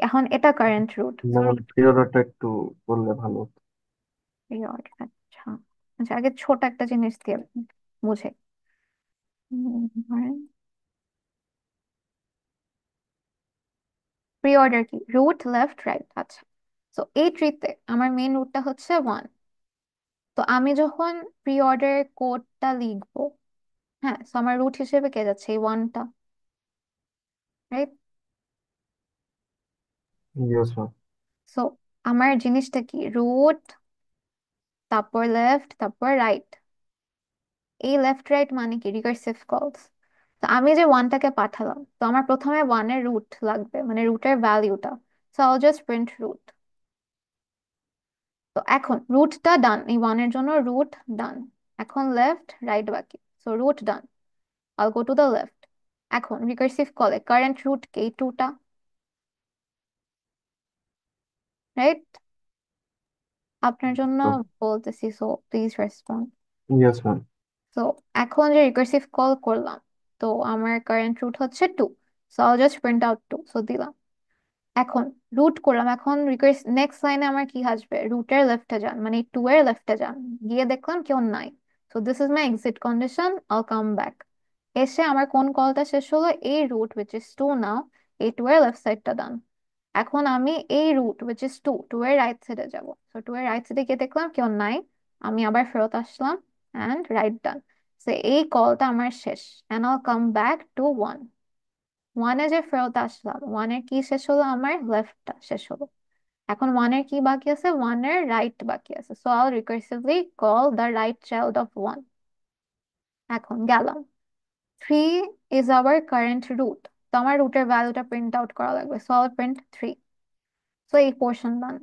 এখন এটা current root, so ma'am root পিরিয়ডটা একটু বললে ভালো হতো। পিরিয়ড। আচ্ছা আচ্ছা, আগে ছোট একটা জিনিস দিয়ে বুঝে। প্রি অর্ডার কি? Root left right. আচ্ছা, তো এই ট্রিতে আমার মেইন রুটটা হচ্ছে 1। তো আমি যখন প্রি অর্ডার কোডটা লিখবো, হ্যাঁ, তো আমার রুট হিসেবে কে যাচ্ছে? এই 1টা, রাইট? Yes ma'am. সো আমার জিনিসটা কি? রুট, তারপর লেফট, তারপর রাইট। এই লেফট রাইট মানে কি? রিকার্সিভ কলস। তো আমি যে 1টাকে পাঠালাম, তো আমার প্রথমে 1-এর রুট লাগবে, মানে রুটের ভ্যালিউটা। So I just print root. তো এখন রুটটা ডান, এই 1-এর জন্য রুট ডান। এখন লেফট রাইট বাকি, so root done, I'll go to the left. এখন রিকার্সিভ কলে কারেন্ট রুট কে? এই 2টা, রাইট? আপনার জন্য বলতেছি, so please respond. Yes ma'am. তো এখন যে রিকার্সিভ কল করলাম, তো আমার কারেন্ট রুট হচ্ছে 2, সো আল জাস্ট প্রিন্ট আউট 2, সো দিলাম। এখন রুট করলাম, এখন নেক্সট লাইনে আমার কি আসবে? রুটের লেফটে যান, মানে 2-এর লেফটে যান। গিয়ে দেখলাম কেউ নাই, so this is my exit condition, I'll come back. এসে আমার কোন কলটা শেষ হলো? এই রুট উইচ ইজ 2 নাও, এই 2-এর লেফট সাইডটা ডান। এখন আমি এই রুট উইচ ইজ 2-এর রাইট সাইডে যাব। সো 2-এর রাইট সাইডে গিয়ে দেখলাম কেউ নাই, আমি আবার ফেরত আসলাম অ্যান্ড রাইট ডান। সো এই কলটা আমার শেষ, and I'll come back to 1। 1-এ যে ফেরত আসলাম, 1-এর কি শেষ হলো? আমার লেফটটা শেষ হলো। এখন 1-এর কি বাকি আছে? 1-এর রাইট বাকি আছে, so Al recursively call the right child of 1। এখন গেলাম, 3 ইজ আওয়ার কারেন্ট রুট। তো আমার রুটের ভ্যালুটা প্রিন্ট আউট করা লাগবে, সো আল প্রিন্ট 3। সো এই পোর্শন ডান।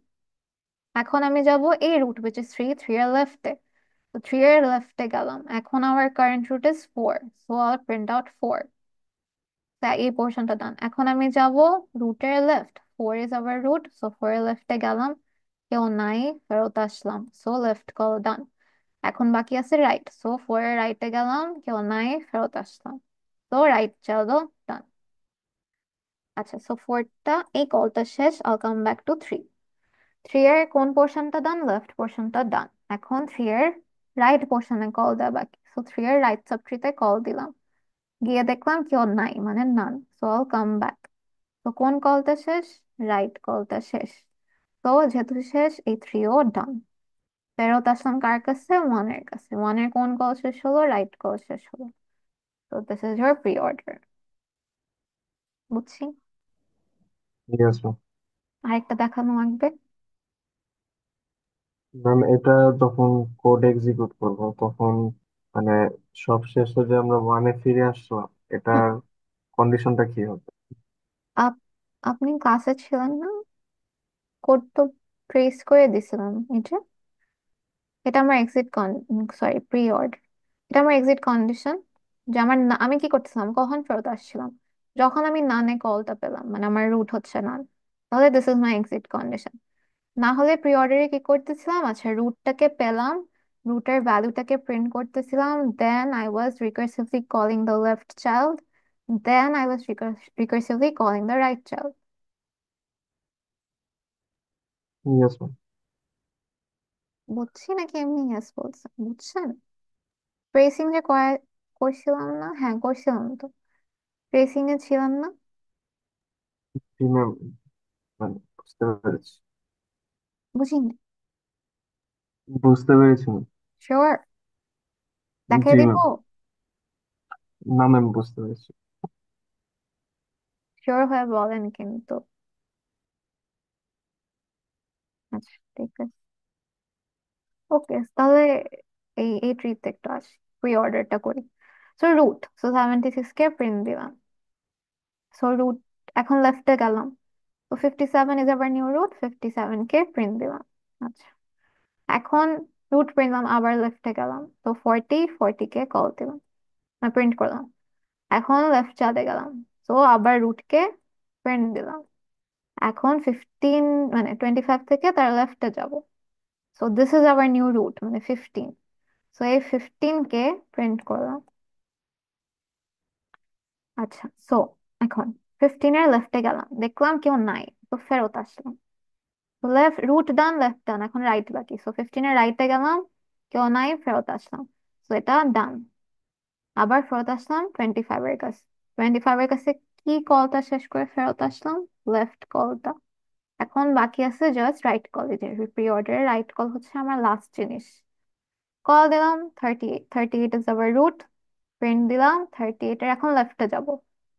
এখন আমি যাব এই রুট উইচ ইজ 3 এর লেফটে। তো 3 এর লেফটে গেলাম, এখন আমার current root is 4, so I'll print out 4। তা এই পোর্শনটা ডান। এখন আমি যাব রুটের left, 4 is our root, so 4 এর লেফটে গেলাম, কেউ নাই, ফেরত আসলাম, সো লেফট কল ডান। এখন বাকি আছে রাইট, সো 4 এর রাইটে গেলাম, কেউ নাই, ফেরত আসলাম, তো রাইট চাইল্ড ডান। আচ্ছা, সো 4টা এই কলটা শেষ, আল কাম ব্যাক টু 3। 3 এর কোন পোর্শনটা ডান? লেফট পোর্শনটা ডান। এখন 3 এর রাইট পোর্শনে কল দেওয়া বাকি, সো 3 এর রাইট সাব ট্রিতে কল দিলাম, গিয়ে দেখলাম কেউ নাই, মানে নান, সো আল কাম ব্যাক। তো কোন কলটা শেষ? রাইট কলটা শেষ। তো যেহেতু শেষ, এই 3ও ডান। ফেরত আসলাম কার কাছে? 1-এর কাছে। 1-এর কোন কল শেষ হলো? রাইট কল শেষ হলো। তো this is your pre order. বুঝছি। Yes ma'am. আরেকটা দেখানো লাগবে। ম্যাম এটা যখন কোড এক্সিকিউট করব তখন মানে সব শেষে যে আমরা 1-এ ফিরে আসলাম, হুম, এটার কন্ডিশনটা কি হবে? আপ আপনি ক্লাসে ছিলেন না? কোড তো প্রেস করে দিছিলাম। এটা এটা আমার এক্সিট সরি প্রি অর্ডার। এটা আমার এক্সিট কন্ডিশন, যে আমি কি করতেছিলাম, কখন ফেরত আসছিলাম, যখন আমি নানে কলটা পেলাম, মানে আমার রুট হচ্ছে নান, তাহলে this is my exit condition. না হলে প্রি অর্ডারে কি করতেছিলাম, আচ্ছা রুটটাকে পেলাম, রুটের ভ্যালুটাকে প্রিন্ট করতেছিলাম, then I was recursively calling the left child, then I was recursively calling the right child. Yes ma'am. বুঝছি নাকি এমনি ইয়েস বলছেন? বুঝছেন? প্রেসিং যে করছিলাম না, হ্যাঁ করছিলাম তো। প্রেসিং এ ছিলাম না? জি ম্যাম, মানে বুঝতে পেরেছি। বুঝিনি। বুঝতে পেরেছি ম্যাম। শিওর? দেখাই জি দিব? ম্যাম। না ম্যাম, বুঝতে পেরেছি। শিওর হয়ে বলেন কিন্তু। আচ্ছা ঠিক আছে, ওকে তাহলে এই এই ট্রিতে একটু আসি, প্রি অর্ডারটা করি। সো রুট, সো 76 কে প্রিন্ট দিলাম। সো রুট, এখন লেফটে গেলাম, তো 57 ইজ আবার নিউ রুট, 57 কে প্রিন্ট দিলাম। আচ্ছা, এখন রুট প্রিন্টলাম, আবার লেফটে গেলাম, তো 40 কে কল দিলাম, প্রিন্ট করলাম। এখন লেফট চাঁদে গেলাম, তো আবার রুট কে প্রিন্ট দিলাম। এখন 15 মানে 25 থেকে তার লেফটে যাব, so this is our new root মানে 15। সো এই 15 কে প্রিন্ট করলাম। আচ্ছা, সো এখন 15 এর লেফটে গেলাম, দেখলাম কেউ নাই, তো ফেরত আসলাম। লেফট রুট ডান, লেফট ডান, এখন রাইট বাকি, সো 15 এর রাইটে গেলাম, কেউ নাই, ফেরত আসলাম। সো এটা ডান। আবার ফেরত আসলাম 25 এর কাছে, 25 এর কাছে কি কলটা শেষ করে ফেরত আসলাম, লেফট কলটা। এখন বাকি আছে জাস্ট রাইট কল, এই যে প্রি অর্ডারের রাইট কল হচ্ছে আমার লাস্ট জিনিস। কল দিলাম 38, 38 ইজ আওয়ার রুট, প্রিন্ট দিলাম 38 এর। এখন লেফটে যাব,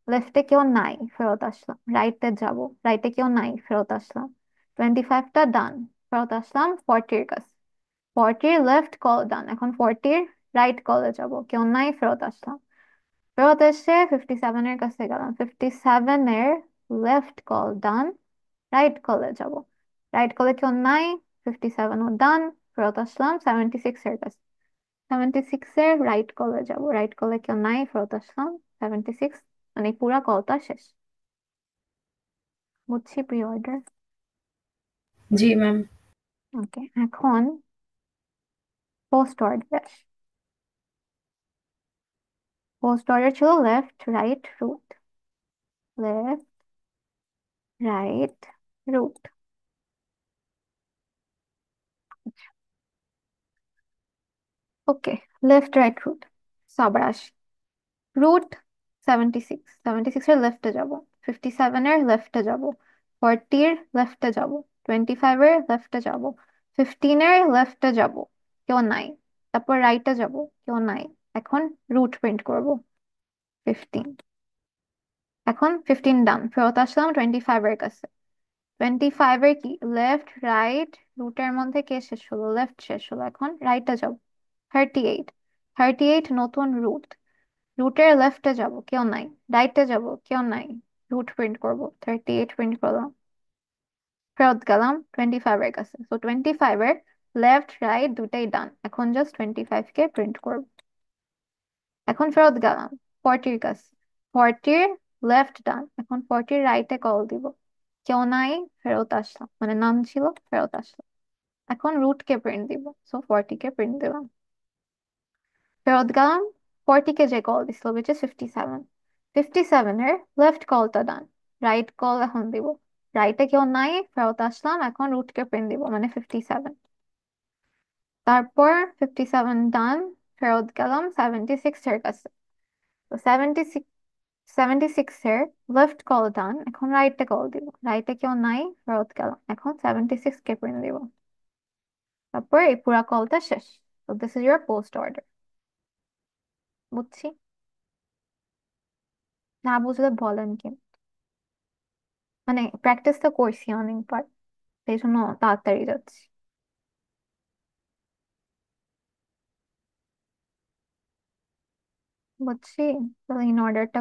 লেফটে কেউ নাই, ফেরত আসলাম। রাইটে যাব, রাইটে কেউ নাই, ফেরত আসলাম। 25টা ডান, ফেরত আসলাম 40 এর কাছে, 40 লেফট কল ডান। এখন 40 রাইট কলে যাব, কেউ নাই, ফেরত আসলাম। ফেরত এসে 57 এর কাছে গেলাম, 57 এর লেফট কল ডান, রাইট কলে যাব, রাইট কলে কেউ নাই, 57 ও ডান। ফেরত আসলাম 76 এর কাছে, 76 এর রাইট কলে যাব, রাইট কলে কেউ নাই, ফেরত আসলাম 76, মানে পুরা কলটা শেষ। বুঝছি প্রি অর্ডার। জি ম্যাম। ওকে, এখন পোস্ট অর্ডার। পোস্ট অর্ডার ছিল left right root, left right root. Okay, left right root. আবার আসি, রুট 76, 76 এর লেফটে যাব, 57 এর লেফটে যাব, 40 এর লেফটে যাব, 25 এর লেফটে যাব, 15 এর লেফটে যাব, কেউ নাই। তারপর রাইটে যাব, কেউ নাই। এখন রুট প্রিন্ট করব 15। এখন 15 ডান, ফেরত আসলাম 25 এর কাছে। 25 এর কি লেফট রাইট রুটের মধ্যে কে শেষ হলো, লেফট শেষ হলো। এখন রাইটে যাব, 38, 38 নতুন রুট, রুটের লেফটে যাব, কেউ নাই। রাইটে যাব, কেউ নাই। রুট প্রিন্ট করব, 38 প্রিন্ট করলাম। ফেরত গেলাম 25 এর কাছে, তো 25 এর লেফট রাইট দুটাই ডান। এখন জাস্ট 25 কে প্রিন্ট করব। এখন ফেরত গেলাম 40 এর কাছে, 40 লেফট ডান। এখন 40 রাইটে কল দিব, কেউ নাই, ফেরত আসলাম, মানে নাম ছিল, ফেরত আসলাম। এখন রুট কে প্রিন্ট দিব, সো 40 কে প্রিন্ট দিলাম। ফেরত গেলাম 40 কে যে কল দিছিল, which is 57, 57 এর লেফট কলটা ডান, রাইট কল এখন দিব। রাইটে কেউ নাই, ফেরত আসলাম। এখন রুট কে প্রিন্ট দিব, মানে 57। তারপর 57 ডান, ফেরত গেলাম 76 এর কাছে, তো 76, 76 এর লেফট কল ডান। এখন রাইটে কল দিব, রাইটে কেউ নাই, ফেরত গেলাম। এখন 76 কে প্রিন্ট দিব। তারপর এই পুরা কলটা শেষ। তো this is your post order. বুঝছি? না বুঝলে বলেন কি, মানে প্র্যাকটিস তো করছি অনেকবার, সেই জন্য তাড়াতাড়ি যাচ্ছি। বুঝছি। তাহলে ইন অর্ডারটা,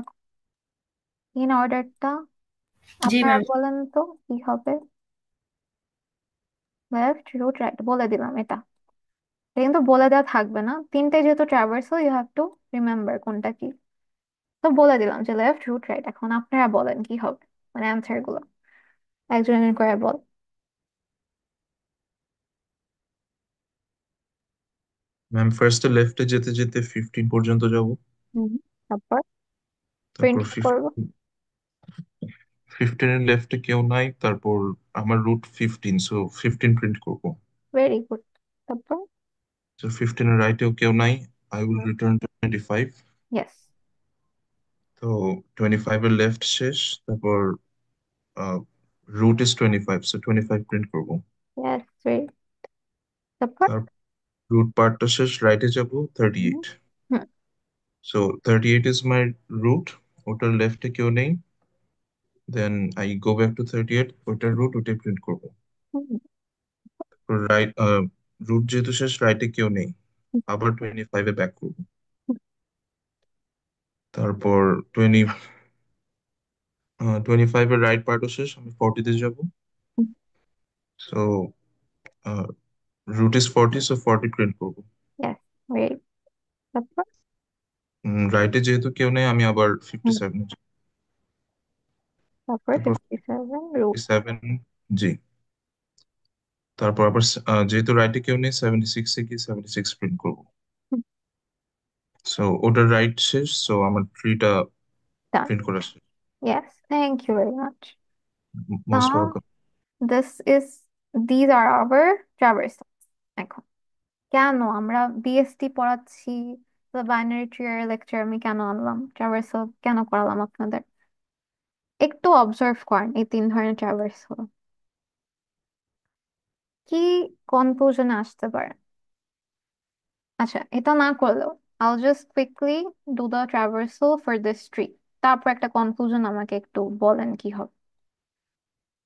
ইন অর্ডারটা জি আপনারা ম্যাম। বলেন তো কি হবে। লেফট রুট রাইট বলে দিলাম এটা। এটা কিন্তু বলে দেওয়া থাকবে না, তিনটে যেহেতু traversal you have to remember কোনটা কি। তো বলে দিলাম যে লেফট রুট রাইট, এখন আপনারা বলেন কি হবে, মানে অ্যান্সার গুলো একজনের করে বল। ম্যাম ফার্স্টে লেফটে যেতে যেতে 15 পর্যন্ত যাব। হুম, তারপর প্রিন্ট তারপর করবো। 15 এর লেফটে কেউ নাই, তারপর আমার রুট 15, সো 15 প্রিন্ট করব। Very good. তারপর সো 15 এর রাইটেও কেউ নাই, I will return to 25। Yes তো 25 এর লেফট শেষ, তারপর রুট ইজ 25, সো 25 প্রিন্ট করব। Yes very. তারপর তার রুট পার্টটা শেষ, রাইটে যাব hmm 38। Hmm so 38 is my root, ওটার লেফটে কেউ নেই, then I go back to 38, ওটার রুট ওটাই প্রিন্ট করব। হুম, রাইট, রুট যেহেতু শেষ, রাইটে কেউ নেই, আবার 25 এ ব্যাক করব। তারপর 25 এর রাইট পার্টও শেষ, আমি 40 তে যাব। So root is 40, so 40 print করব। Yes very. তারপর রাইটে যেহেতু কেউ নেই, আমি আবার হুম, 57 এ যাব। তারপর তারপর 57 রুট। 57, জি। তারপর আবার যেহেতু রাইটে কেউ নেই, 76 এ গিয়ে 76 প্রিন্ট করব। সো ওটার রাইট শেষ, সো আমার ট্রিটা ডান। প্রিন্ট করা শেষ। Yes thank you very much. Most Now welcome. this is these are our traversals. এখন কেন আমরা বিএসটি পড়াচ্ছি, বাইনারি ট্রি এর লেকচার আমি কেন আনলাম, ট্রাভার্সাল কেন করালাম আপনাদের, একটু অবজার্ভ করেন এই তিন ধরনের ট্রাভার্সাল কি কনক্লুশনে আসতে পারে। আচ্ছা এটা না করলেও I'll just quickly do the traversal for this tree, তারপর একটা কনক্লুশন আমাকে একটু বলেন কি হবে।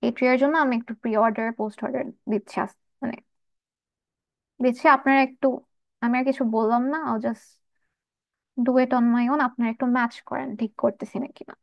এই ট্রি এর জন্য আমি একটু প্রি অর্ডার পোস্ট অর্ডার দিচ্ছি মানে দিচ্ছি, আপনারা একটু, আমি আর কিছু বললাম না, I'll just do it on my own, আপনারা একটু ম্যাচ করেন ঠিক করতেছি নাকি না।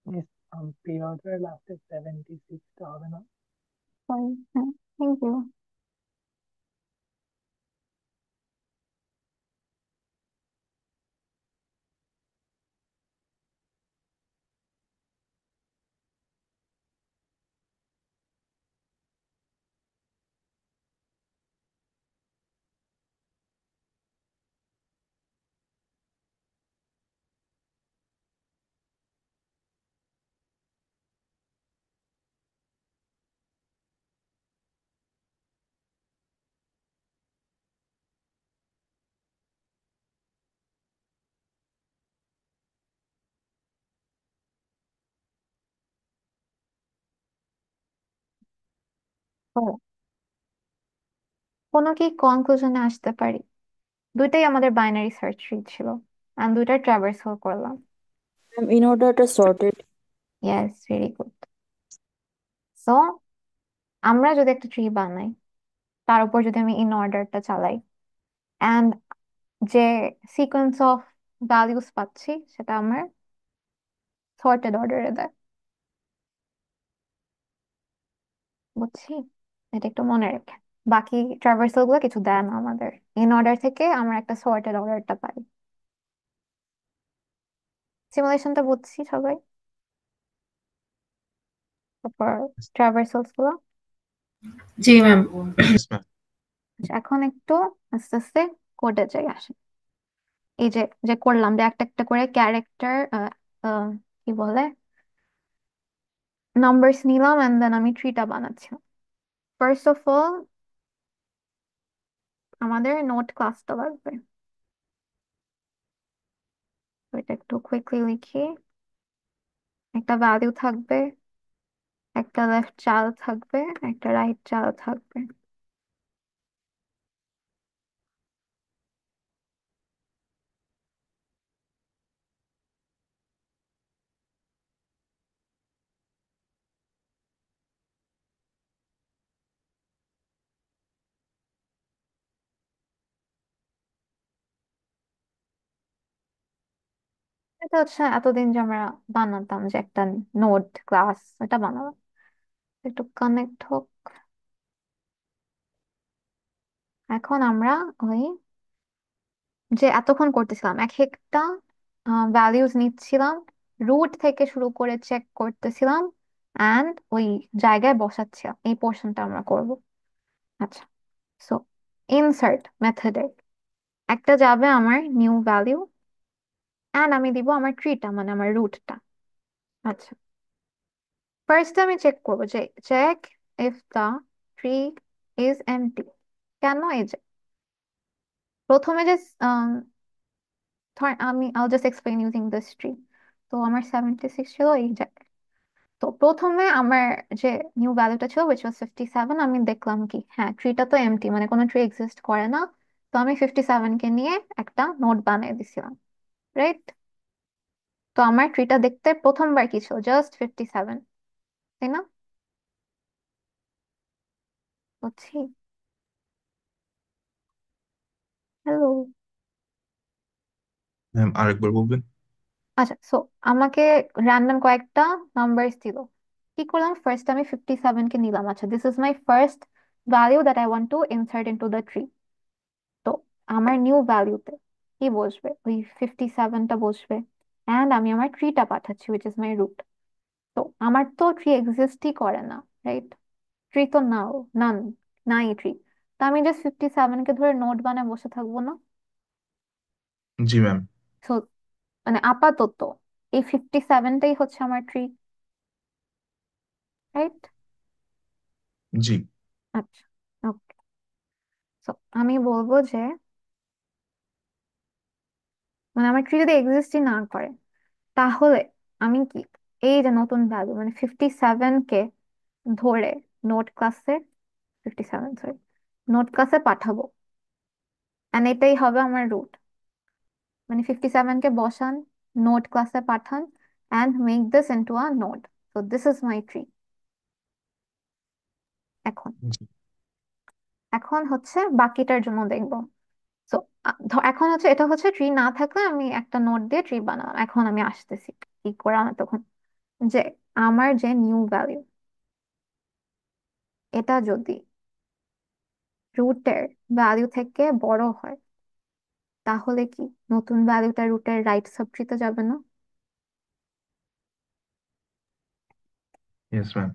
মিস প্রি অর্ডার লাস্টে 76 টা হবে না? সরি হ্যাঁ থ্যাংক ইউ। কোনো কি কনক্লুশনে আসতে পারি, দুইটাই আমাদের বাইনারি সার্চ ট্রি ছিল and দুইটা ট্রাভার্সাল করলাম। In order to sort it, yes very good. So আমরা যদি একটা ট্রি বানাই, তার উপর যদি আমি ইন অর্ডারটা চালাই অ্যান্ড যে সিকোয়েন্স অফ ভ্যালিউস পাচ্ছি সেটা আমার সর্টেড অর্ডারে দেয়, বুঝছি, এটা একটু মনে রেখে। বাকি ট্রাভার্সাল গুলো কিছু দেয় না আমাদের, ইন অর্ডার থেকে আমরা একটা সর্টেড অর্ডারটা পাই। সিমুলেশনটা বুঝছি সবাই। তারপর ট্রাভার্সালস গুলো। জি ম্যাম। Yes ma'am. আচ্ছা, এখন একটু আস্তে আস্তে কোডে যাই আসেন। এই যে যে করলাম যে একটা একটা করে ক্যারেক্টার কি বলে নাম্বারস নিলাম এন্ড দেন আমি ট্রিটা বানাচ্ছিলাম। ফার্স্ট অফ অল আমাদের নোট ক্লাসটা লাগবে। তো এটা একটু কুইকলি লিখি। একটা ভ্যালু থাকবে, একটা লেফট চাইল্ড থাকবে, একটা রাইট চাইল্ড থাকবে। এটা হচ্ছে এতদিন যে আমরা বানাতাম যে একটা নোড ক্লাস, এটা বানাবো। একটু কানেক্ট হোক। এখন আমরা ওই যে এতক্ষণ করতেছিলাম এক একটা ভ্যালিউজ নিচ্ছিলাম, রুট থেকে শুরু করে চেক করতেছিলাম, অ্যান্ড ওই জায়গায় বসাচ্ছিলাম। এই পোর্শনটা আমরা করব। আচ্ছা, সো ইনসার্ট মেথডে একটা যাবে আমার নিউ ভ্যালিউ, অ্যান্ড আমি দিব আমার ট্রিটা মানে আমার রুটটা। আচ্ছা, ফার্স্ট আমি চেক করবো যে check if the tree is empty. কেন? এই যে প্রথমে যে আমি I'll just explain using this tree. তো আমার 76 ছিল এই জায়গায়। তো প্রথমে আমার যে নিউ ভ্যালুটা ছিল উইচ ওয়াজ 57, আমি দেখলাম কি হ্যাঁ ট্রিটা তো এমটি, মানে কোনো ট্রি এক্সিস্ট করে না। তো আমি 57কে নিয়ে একটা নোট বানিয়ে দিছিলাম, রাইট? তো আমার ট্রিটা দেখতে প্রথমবার কি ছিল? জাস্ট 57, তাই না? বুঝছি। হ্যালো। ম্যাম আরেকবার বলবেন? আচ্ছা, সো আমাকে র্যান্ডম কয়েকটা নাম্বারস দিল। কি করলাম? ফার্স্ট আমি 57কে নিলাম। আচ্ছা, this is my first value that I want to insert into the tree. তো আমার নিউ ভ্যালিউতে কি বসবে? ওই 57টা বসবে, অ্যান্ড আমি আমার ট্রিটা পাঠাচ্ছি উইচ ইজ মাই রুট। তো আমার তো ট্রি এক্সিস্টই করে না, রাইট? ট্রি তো নাও, নান, নাই ট্রি। তো আমি জাস্ট 57কে ধরে নোট বানায় বসে থাকবো না? জি ম্যাম। তো মানে আপাতত এই 57টাই হচ্ছে আমার ট্রি, রাইট? জি। আচ্ছা, ওকে। তো আমি বলবো যে মানে আমার ট্রি যদি এক্সিস্টই না করে, তাহলে আমি কি এই যে নতুন ভ্যালু মানে 57কে ধরে নোট ক্লাসে, 57 সরি, নোট ক্লাসে পাঠাবো, এন্ড এটাই হবে আমার রুট। মানে 57কে বসান, নোট ক্লাসে পাঠান, and make this into a node. So this is my tree. এখন জি। এখন হচ্ছে বাকিটার জন্য দেখবো। তো এখন হচ্ছে এটা হচ্ছে ট্রি না থাকলে আমি একটা নোট দিয়ে ট্রি বানালাম। এখন আমি আসতেছি কি করে আমি তখন যে আমার যে নিউ ভ্যালিউ এটা যদি রুটের ভ্যালিউ থেকে বড় হয়, তাহলে কি নতুন ভ্যালুটা রুটের রাইট সাবট্রিতে যাবে না? Yes ma'am.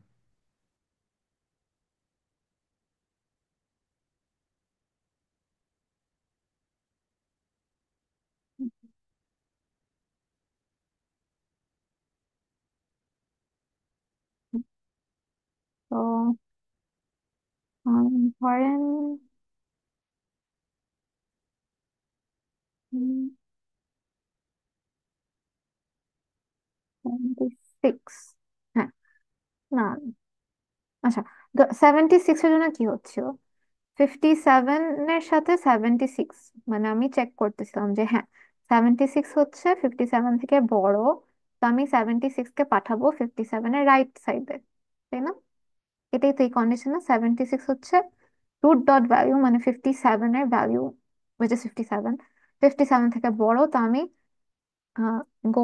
তো ধরেন সিক্স, হ্যাঁ, না, আচ্ছা, 76 এর জন্য কি হচ্ছিল? 57 এর সাথে 76, মানে আমি চেক করতেছিলাম যে হ্যাঁ 76 হচ্ছে 57 থেকে বড়। তো আমি 76কে পাঠাবো 57-এর রাইট সাইডে, তাই না? এটাই তো এই কন্ডিশন না? 76 হচ্ছে রুট ডট ভ্যালু মানে 57-এর ভ্যালু উইচ ইজ 57, 57 থেকে বড়। তো আমি go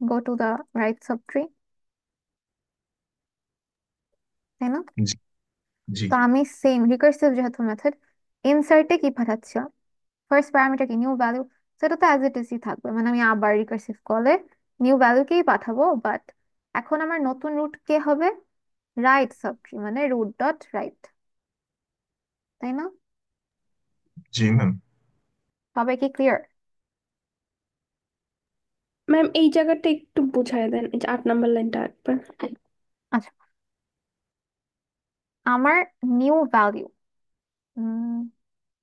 go to the right sub tree, তাই না? জি। জি। তো আমি সেম রিকার্সিভ যেহেতু মেথড, ইনসার্টে কি পাঠাচ্ছি? ফার্স্ট প্যারামিটার কি নিউ ভ্যালু, সেটা তো অ্যাজ ইট ইজই থাকবে। মানে আমি আবার রিকার্সিভ কলে নিউ ভ্যালুকেই পাঠাবো, বাট এখন আমার নতুন রুট কে হবে? রাইট সাবট্রি মানে রুট ডট রাইট, তাই না? জি ম্যাম। সবাই কি ক্লিয়ার? ম্যাম এই জায়গাটা একটু বুঝায় দেন, এই যে 8 নাম্বার লাইনটা একবার। আচ্ছা, আমার নিউ ভ্যালু,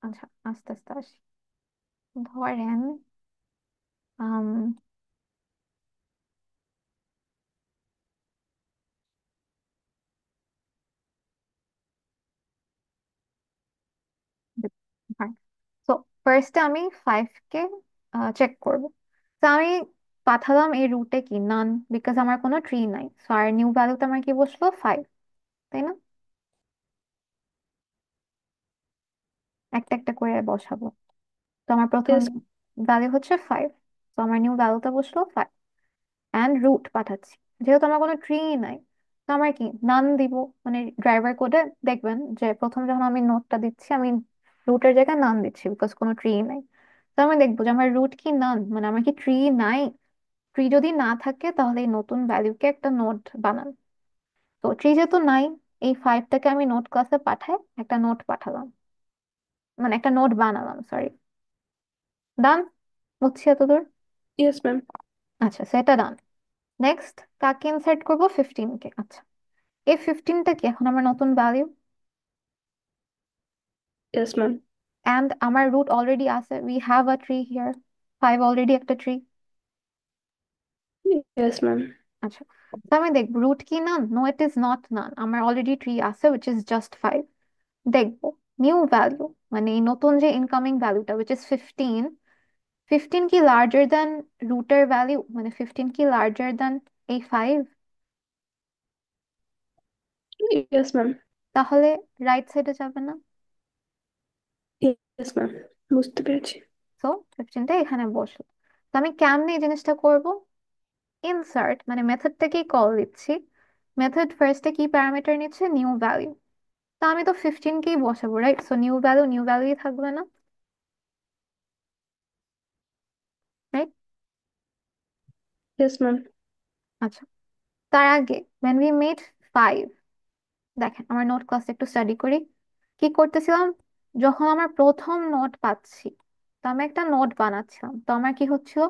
আচ্ছা আস্তে আস্তে আসি। ধরেন um তো ফার্স্টে আমি 5 কে চেক করব। তো আমি পাঠালাম এই রুটে কি নান, বিকজ আমার কোনো ট্রি নাই, সো আর নিউ ভ্যালুতে আমার কি বসলো 5, তাই না? একটা একটা করে বসাবো। তো আমার প্রথম ইয়েস ভ্যালু হচ্ছে 5, তো আমার নিউ ভ্যালুতে বসলো 5 অ্যান্ড রুট পাঠাচ্ছি। যেহেতু আমার কোনো ট্রি নাই, তো আমার কি নান দিব, মানে ড্রাইভার কোডে দেখবেন যে প্রথম যখন আমি নোটটা দিচ্ছি আমি রুটের জায়গায় নান দিচ্ছি বিকজ কোনো ট্রি নাই। তো আমি দেখবো যে আমার রুট কি নান, মানে আমার কি ট্রি নাই। ট্রি যদি না থাকে তাহলে এই নতুন ভ্যালুকে একটা নোট বানান। তো ট্রি যেহেতু নাই, এই 5টাকে আমি নোট ক্লাসে পাঠাই, একটা নোট পাঠালাম, মানে একটা নোট বানালাম, সরি। ডান, বুঝছি এতদূর? Yes ma'am. আচ্ছা, সেটা ডান। নেক্সট কাকে ইনসার্ট করবো? 15কে। আচ্ছা, এই 15টা কি এখন আমার নতুন ভ্যালু, ইয়েস ম্যাম। অ্যান্ড আমার রুট অলরেডি আছে, we have a tree here, 5 already একটা ট্রি। Yes ma'am. আচ্ছা, তো আমি দেখবো রুট কি none, no it is not none, আমার অলরেডি ট্রি আছে উইচ ইজ জাস্ট 5। দেখবো নিউ ভ্যালু, মানে এই নতুন যে ইনকামিং ভ্যালুটা উইচ ইজ 15, 15 কি লার্জার দ্যান রুটের ভ্যালু, মানে 15 কি লার্জার দ্যান এই 5? Yes ma'am. তাহলে রাইট সাইডে যাবে না? ইয়েস ম্যাম, বুঝতে পেরেছি। তো 15টা এখানে বসলো। তো আমি কেমনে এই জিনিসটা করব? ইনসার্ট মানে মেথড থেকেই কল দিচ্ছি। মেথড ফার্স্টে কি প্যারামিটার নিচ্ছে? New value. তো আমি তো 15কেই বসাবো, right? So new value new ভ্যালুই থাকবে না, রাইট? Yes ma'am. আচ্ছা, তার আগে when we made 5, দেখেন আমার নোট ক্লাস একটু স্টাডি করি। কি করতেছিলাম? যখন আমার প্রথম নোট পাচ্ছি, তো আমি একটা নোট বানাচ্ছিলাম, তো আমার কি হচ্ছিল,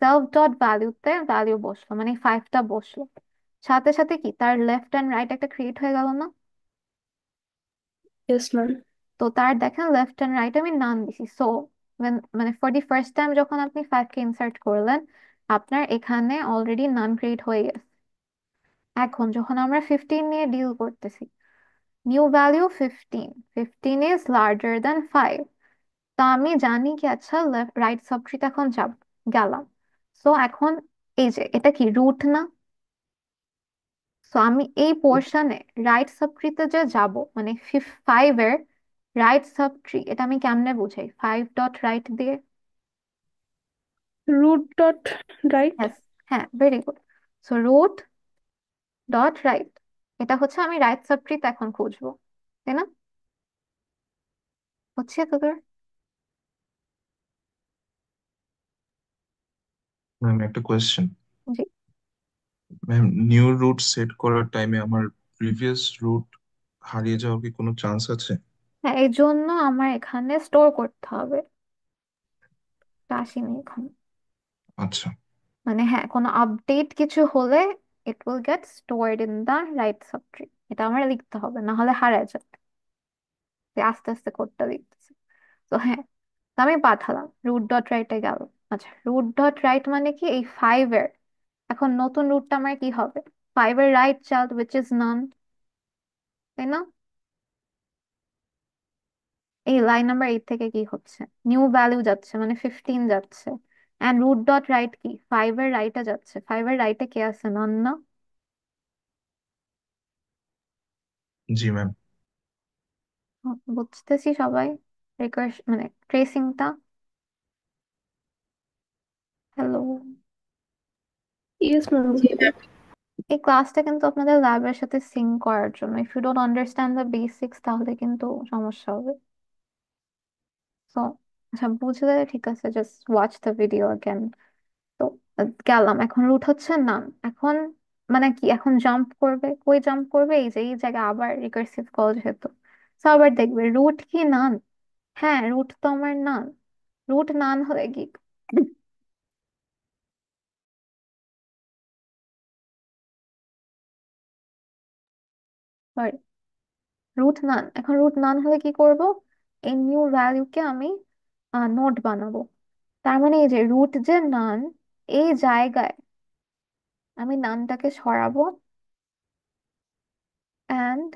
সেলফ ডট ভ্যালুতে ভ্যালু বসলো, মানে 5টা বসলো। সাথে সাথে কি তার লেফট অ্যান্ড রাইট একটা ক্রিয়েট হয়ে গেল না? Yes ma'am. তো তার দেখেন লেফট অ্যান্ড রাইট আমি নাম দিছি। সো মানে ফর দি ফার্স্ট টাইম যখন আপনি 5কে ইনসার্ট করলেন, আপনার এখানে অলরেডি নান ক্রিয়েট হয়ে গেছে। এখন যখন আমরা 15 নিয়ে ডিল করতেছি, new value 15, 15 is larger than 5। তা আমি জানি কি, আচ্ছা লেফট রাইট সাবট্রিতে এখন যাব, গেলাম। সো এখন এই যে এটা কি রুট না? সো আমি এই পোর্শনে রাইট সাবট্রিতে যে যাব, মানে 5 এর রাইট সাবট্রি, এটা আমি কেমনে বুঝাই? 5 ডট রাইট দিয়ে। Root dot right. Yes, হ্যাঁ, very good. So root dot right, এটা হচ্ছে আমি রাইট সাবট্রিতে এখন খুঁজবো, তাই না? হচ্ছে তোদের? ম্যাম একটা কোয়েশ্চেন। জি। ম্যাম নিউ রুট সেট করার টাইমে আমার প্রিভিয়াস রুট হারিয়ে যাওয়ার কি কোনো চান্স আছে? হ্যাঁ, এই জন্য আমার এখানে স্টোর করতে হবে। তা আসেনি এখন। আচ্ছা। মানে হ্যাঁ, কোনো আপডেট কিছু হলে it will get stored in the right subtree, এটা আমার লিখতে হবে, না হলে হারায় যাবে। যে আস্তে আস্তে কোডটা লিখতেছে। তো হ্যাঁ, তো আমি পাঠালাম, রুট ডট রাইটে গেল। আচ্ছা, রুট ডট রাইট মানে কি এই 5-এর এখন নতুন রুটটা আমার কি হবে? 5-এর right child which is none, তাই না? এই লাইন নাম্বার 8 থেকে কি হচ্ছে? নিউ ভ্যালু যাচ্ছে, মানে 15 যাচ্ছে। এন্ড রুট ডট রাইট কি 5-এর রাইটে যাচ্ছে, 5-এর রাইটে কে আছে? নান না? জি ম্যাম। বুঝতেছি সবাই রিকোয়েস্ট মানে ট্রেসিংটা। হ্যালো, ইয়েস ম্যাম, বুঝতে পেরেছি। এই ক্লাসটা কিন্তু আপনাদের ল্যাবের সাথে সিঙ্ক করার জন্য, if you don't understand the basics তাহলে কিন্তু সমস্যা হবে। তো আচ্ছা, বুঝলে ঠিক আছে, just watch the video again. তো গেলাম, এখন রুট হচ্ছে নাম। এখন মানে কি, এখন জাম্প করবে, কই জাম্প করবে? এই যে এই জায়গায় আবার রিকার্সিভ কল যেহেতু, তো আবার দেখবে রুট কি নান। হ্যাঁ, রুট তো আমার নান। রুট নান হলে কি, সরি, রুট নান। এখন রুট নান হলে কি করব? এই নিউ ভ্যালুকে আমি নোট বানাবো। তার মানে এই যে রুট যে নান, এই জায়গায় আমি নানটাকে সরাবো অ্যান্ড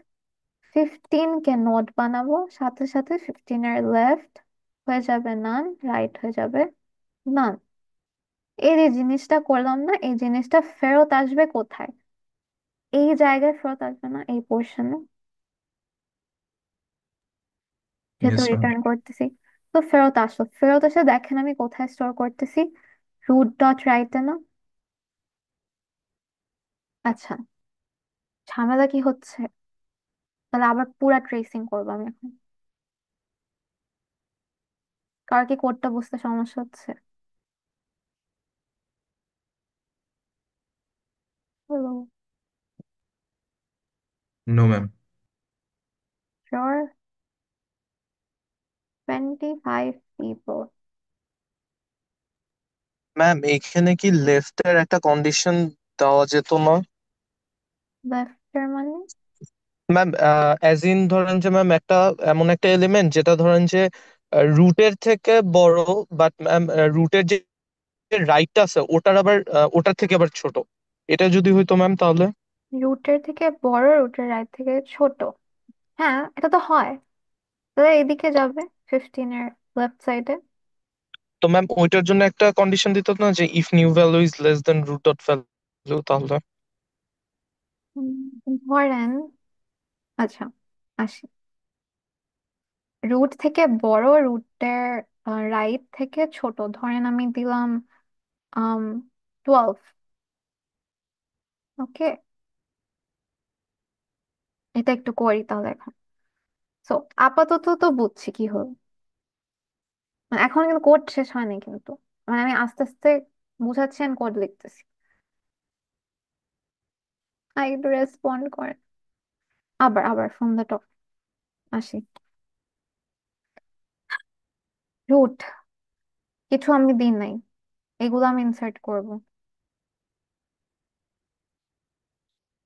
15 কে নোট বানাবো, সাথে সাথে 15 এর লেফট হয়ে যাবে নান, রাইট হয়ে যাবে নান। এই যে জিনিসটা করলাম না, এই জিনিসটা ফেরত আসবে কোথায়? এই জায়গায় ফেরত আসবে না, এই পোর্শনে, যেহেতু ইয়েস ম্যাম। রিটার্ন করতেছি। তো ফেরত আসো, ফেরত এসে দেখেন আমি কোথায় স্টোর করতেছি, রুট ডট রাইটে না? আচ্ছা, ঝামেলা কি হচ্ছে? তাহলে আবার পুরা ট্রেসিং করবো আমি এখন। কার কি কোডটা বুঝতে সমস্যা হচ্ছে? Hello? No ma'am. Sure. 25 people. Ma'am এখানে কি লেফটের একটা কন্ডিশন দেওয়া যেত না? Left এর মানে? ম্যাম অ্যাজ ইন ধরেন যে ম্যাম একটা এমন একটা এলিমেন্ট যেটা ধরেন যে রুটের থেকে বড়, বাট ম্যাম রুটের যে রাইটটা আছে ওটার আবার ওটার থেকে আবার ছোট, এটা যদি হইতো ম্যাম তাহলে। রুটের থেকে বড়, রুটের রাইট থেকে ছোট। হ্যাঁ, এটা তো হয়। তাহলে এদিকে যাবে 15 এর লেফট সাইডে। তো ম্যাম ওইটার জন্য একটা কন্ডিশন দিত না যে if new value is less than root dot value, তাহলে। ধরেন, আচ্ছা আসি, রুট থেকে বড়, রুটের রাইট থেকে ছোট, ধরেন আমি দিলাম 12। ওকে, এটা একটু করি তাহলে এখন। সো আপাতত তো বুঝছি কি হলো, মানে এখন কিন্তু কোড শেষ হয়নি কিন্তু, মানে আমি আস্তে আস্তে বুঝাচ্ছি আর কোড লিখতেছি। একটু রেসপন্ড করেন। আবার আবার ফ্রম দ্য টপ আসি। রুট কিছু আমি দিই নাই, এগুলো আমি ইনসার্ট করব।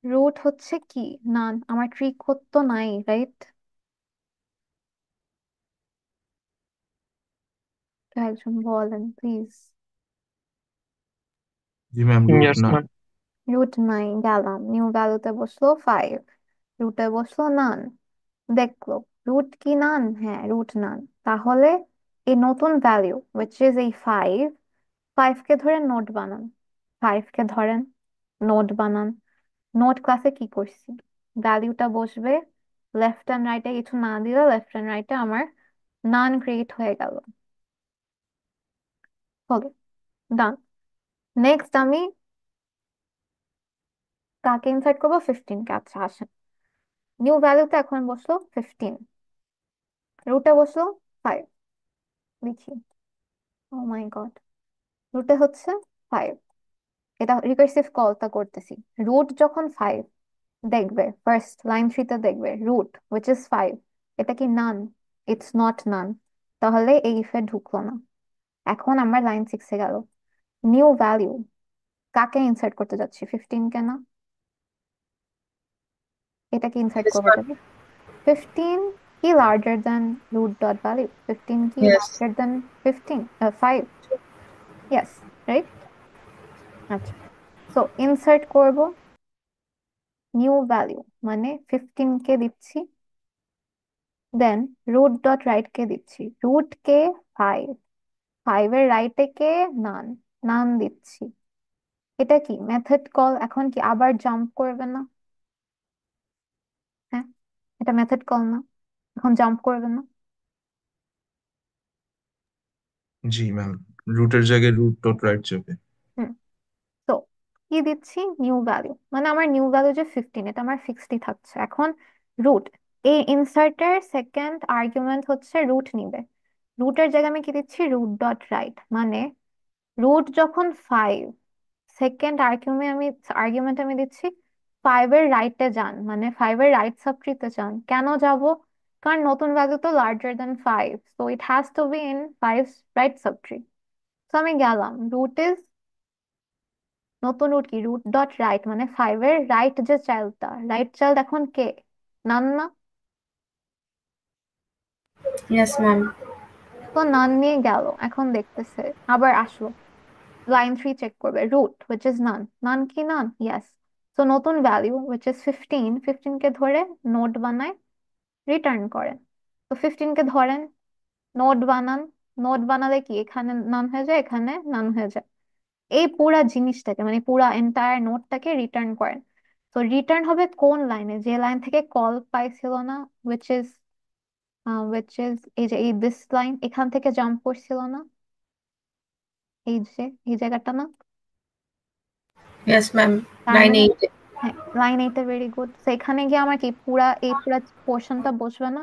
রুট হচ্ছে কি? নান। আমার ট্রি কোড তো নাই, রাইট? একজন বলেন প্লিজ। জি ম্যাম, রুট ইয়েস না। ম্যাম। রুট নাই, গেলাম নিউ ভ্যালুতে বসলো 5, রুটে বসলো নান, দেখলো রুট কি নান? হ্যাঁ, রুট নান। তাহলে এই নতুন ভ্যালু উইচ ইজ এই 5, 5 কে ধরে নোট বানান, 5 কে ধরেন নোট বানান। নোট ক্লাসে কি করছি? ভ্যালুটা বসবে লেফট অ্যান্ড রাইটে, কিছু না দিলে লেফট অ্যান্ড রাইটে আমার নান ক্রিয়েট হয়ে গেল। হলো, ডান। নেক্সট আমি কাকে ইনসার্ট করবো? 15 কে। আচ্ছা আসেন, নিউ ভ্যালুতে এখন বসলো 15, রুটে বসলো 5। লিখি, ও মাই গড, রুটে হচ্ছে 5। এটা রিকার্সিভ কলটা করতেছি। রুট যখন 5 দেখবে, ফার্স্ট লাইন 3তে দেখবে রুট উইচ ইজ 5, এটা কি নান? ইটস নট নান। তাহলে এই ইফে ঢুকলো না। এখন আমার লাইন 6-এ গেল, নিউ ভ্যালু কাকে ইনসার্ট করতে যাচ্ছি? 15 কে না? এটাকে ইনসার্ট Yes, করবো ma'am. যাবে। 15 কি larger than root dot value? 15 কি Yes. Larger than 5? Yes, right. আচ্ছা, সো ইনসার্ট করব নিউ ভ্যালু, মানে 15 কে দিচ্ছি, দেন রুট ডট রাইট কে দিচ্ছি। রুট কে 5, 5 এর রাইটে কে নান, নান দিচ্ছি। এটা কি মেথড কল? এখন কি আবার জাম্প করবে না? হ্যাঁ, এটা মেথড কল না? এখন জাম্প করবে না? জি ম্যাম, রুটের জায়গায় রুট ডট রাইট যাবে। হুম। তো কি দিচ্ছি? নিউ ভ্যালু, মানে আমার নিউ ভ্যালু যে 15, এটা আমার ফিক্সডই থাকছে। এখন রুট, এই ইনসার্টের সেকেন্ড আর্গুমেন্ট হচ্ছে রুট নিবে। রুটের জায়গায় আমি কি দিচ্ছি? রুট ডট রাইট, মানে রুট যখন 5, সেকেন্ড আর্গুমেন্ট আমি দিচ্ছি 5 এর রাইটে যান, মানে 5 এর রাইট সাবট্রিতে যান। কেন যাব? কারণ নতুন ভ্যালু তো larger then 5, so it has to be in 5 right subtree. তো আমি গেলাম, রুট ইজ, নতুন রুট কি? রুট ডট রাইট, মানে 5 এর রাইট যে চাইল্ডটা, রাইট চাইল্ড এখন কে? নান না? Yes, ma'am. তো নান নিয়ে গেল, এখন দেখতেছে, আবার আসলো, লাইন 3 চেক করবে, রুট which is none, নান কি নান, ইয়েস। তো নতুন ভ্যালু which is 15, 15 কে ধরে নোট বানায়, রিটার্ন করেন। তো 15 কে ধরেন, নোট বানান, নোট বানালে কি এখানে নান হয়ে যায়, এখানে নান হয়ে যায়। এই পুরা জিনিসটাকে মানে পুরা এন্টায়ার নোটটাকে রিটার্ন করেন। তো রিটার্ন হবে কোন লাইনে, যে লাইন থেকে কল পাইছিল না, which is এই যে এই দিস লাইন, এখান থেকে জাম্প করছিল না, এই যে এই জায়গাটা না। ইয়েস ম্যাম, তার লাইন মানে 8। হ্যাঁ, লাইন 8 ভেরি গুড। তো এখানে গিয়ে আমার কি এই পুরা পোর্শনটা বসবে না,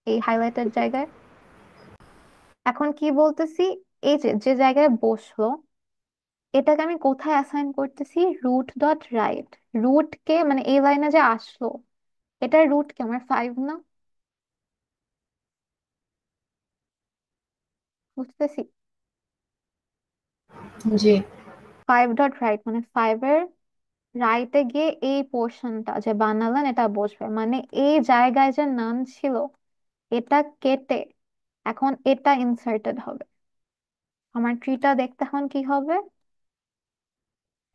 এই হাইলাইটেড জায়গায়। এখন কি বলতেছি, এই যে যে জায়গায় বসলো, এটাকে আমি কোথায় অ্যাসাইন করতেছি, রুট ডট রাইট। রুট কে মানে এই লাইনে যে আসলো, এটার রুট কে আমার 5 না, বুঝতেছি। জি 5 ডট রাইট মানে 5 এর রাইটে গিয়ে এই পোর্শনটা যে বানালেন এটা বসবে, মানে এই জায়গায় যে নাম ছিল এটা কেটে এখন এটা ইনসার্টেড হবে। আমার ট্রিটা দেখতে এখন কি হবে,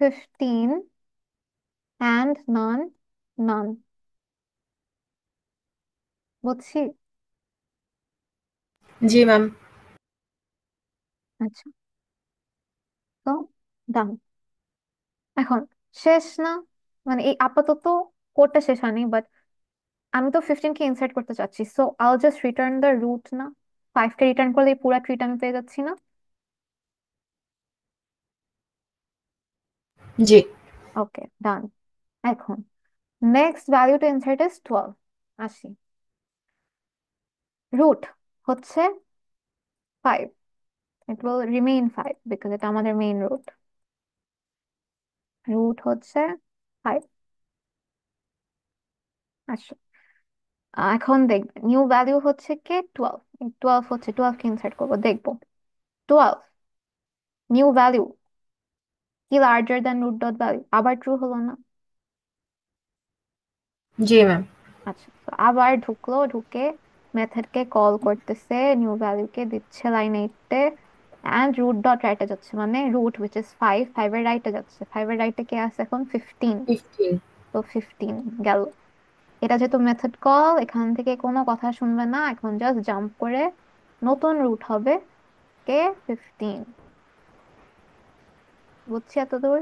15 অ্যান্ড নান, নান, বুঝছি। জি ম্যাম। আচ্ছা, তো ডান। এখন শেষ না, মানে এই আপাতত কোডটা শেষ হয়নি, বাট আমি তো 15 কে ইনসার্ট করতে চাচ্ছি, সো আইল জাস্ট রিটার্ন দ্য রুট না। 5 কে রিটার্ন করলে এই পুরা ট্রিটা আমি পেয়ে যাচ্ছি না। জি ওকে ডান। এখন next value to insert is 12। আসি, রুট হচ্ছে 5, ইট উইল রিমেইন 5 বিকজ এটা আমাদের মেইন রুট। রুট হচ্ছে 5। আচ্ছা, এখন দেখবে নিউ ভ্যালু হচ্ছে কে 12। 12 হচ্ছে, 12 কে ইনসার্ট করবো, দেখবো 12 নিউ ভ্যালু কি larger than root dot value, আবার ট্রু হলো না। জি ম্যাম। আচ্ছা, তো আবার ঢুকলো, ঢুকে মেথডকে কল করতেছে, নিউ ভ্যালুকে দিচ্ছে লাইন 8-এ, অ্যান্ড রুট ডট রাইটে যাচ্ছে, মানে রুট উইচ ইজ 5, 5 এর রাইটে যাচ্ছে। 5 এর রাইটে কে আছে এখন 15, 15। তো 15 গেল। এটা যেহেতু মেথড কল, এখান থেকে কোনো কথা শুনবে না, এখন জাস্ট জাম্প করে নতুন রুট হবে কে 15। বুঝছি এত দূর,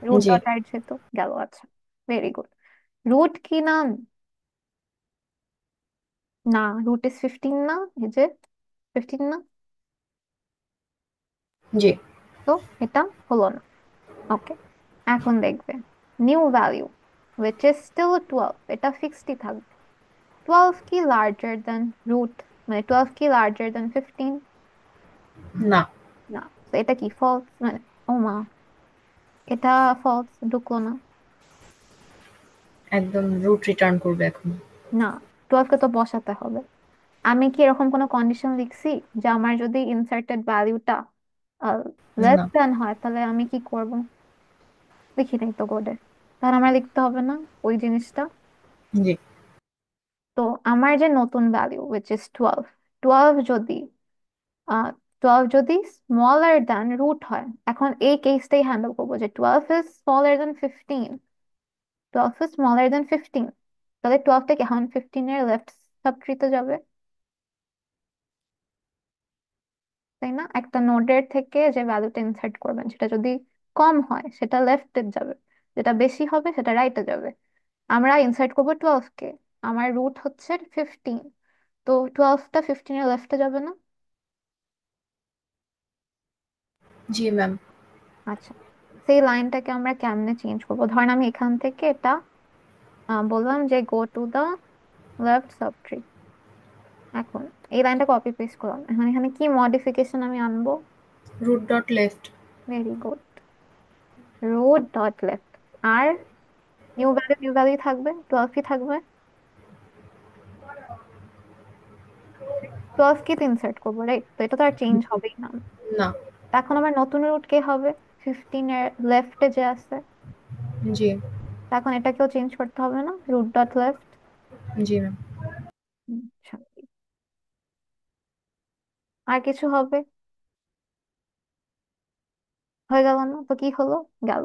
রুট জি ডট রাইট যেহেতু গেল। আচ্ছা, ভেরি গুড। রুট কি নাম, না রুট ইজ 15 না, এই যে 15 না, জি তো এটা হলো না। ওকে, এখন দেখবে new value which is still 12, এটা ফিক্সডই থাকবে। 12 কি লার্জার দেন রুট, মানে 12 কি লার্জার দেন 15, না, না। তো এটা কি ফলস, মানে ও মা, এটা ফলস, ঢুকলো না। একদম রুট রিটার্ন করবে এখন। না, 12 কে তো বসাতে হবে। আমি কি এরকম কোনো কন্ডিশন লিখছি যে আমার যদি ইনসার্টেড ভ্যালুটা লেস না। দেন হয় তাহলে আমি কি করব, লিখি নাই তো কোডে, তাহলে আমার লিখতে হবে না ওই জিনিসটা। জি তো আমার যে নতুন ভ্যালু which is 12, 12 যদি আহ 12 যদি স্মলার দ্যান রুট হয়, এখন এই কেসটাই হ্যান্ডেল করবো যে 12 is smaller than 15, 12 is smaller than 15, তাহলে 12 থেকে এখন 15 এর লেফট সাবট্রিতে যাবে, তাই না? একটা নোডের থেকে যে ভ্যালুটা ইনসার্ট করবেন সেটা যদি কম হয় সেটা লেফটে যাবে, যেটা বেশি হবে সেটা রাইটে যাবে। আমরা ইনসার্ট করবো 12 কে, আমার রুট হচ্ছে 15, তো 12টা 15 এর লেফটে যাবে না। জি ম্যাম। আচ্ছা, সেই লাইনটাকে আমরা কেমনে চেঞ্জ করবো, ধরেন আমি এখান থেকে এটা বললাম যে go to the left subtree. এখন এই লাইনটা কপি পেস্ট করলাম, এখন এখানে কি মডিফিকেশন আমি আনবো, root dot left. Very good, root dot left. আর নিউ ভ্যালু থাকবে, 12 কি থাকবে, 12 কি ইনসার্ট করবো, রাইট? তো এটা তো আর চেঞ্জ হবেই না। না। তো এখন আমার নতুন রুট কে হবে, 15 এর লেফটে যে আছে, জি তো এখন এটাকেও চেঞ্জ করতে হবে না, রুট ডট লেফট। জি ম্যাম। আর কিছু হবে? হয়ে গেল না? তো কি হলো? গেল।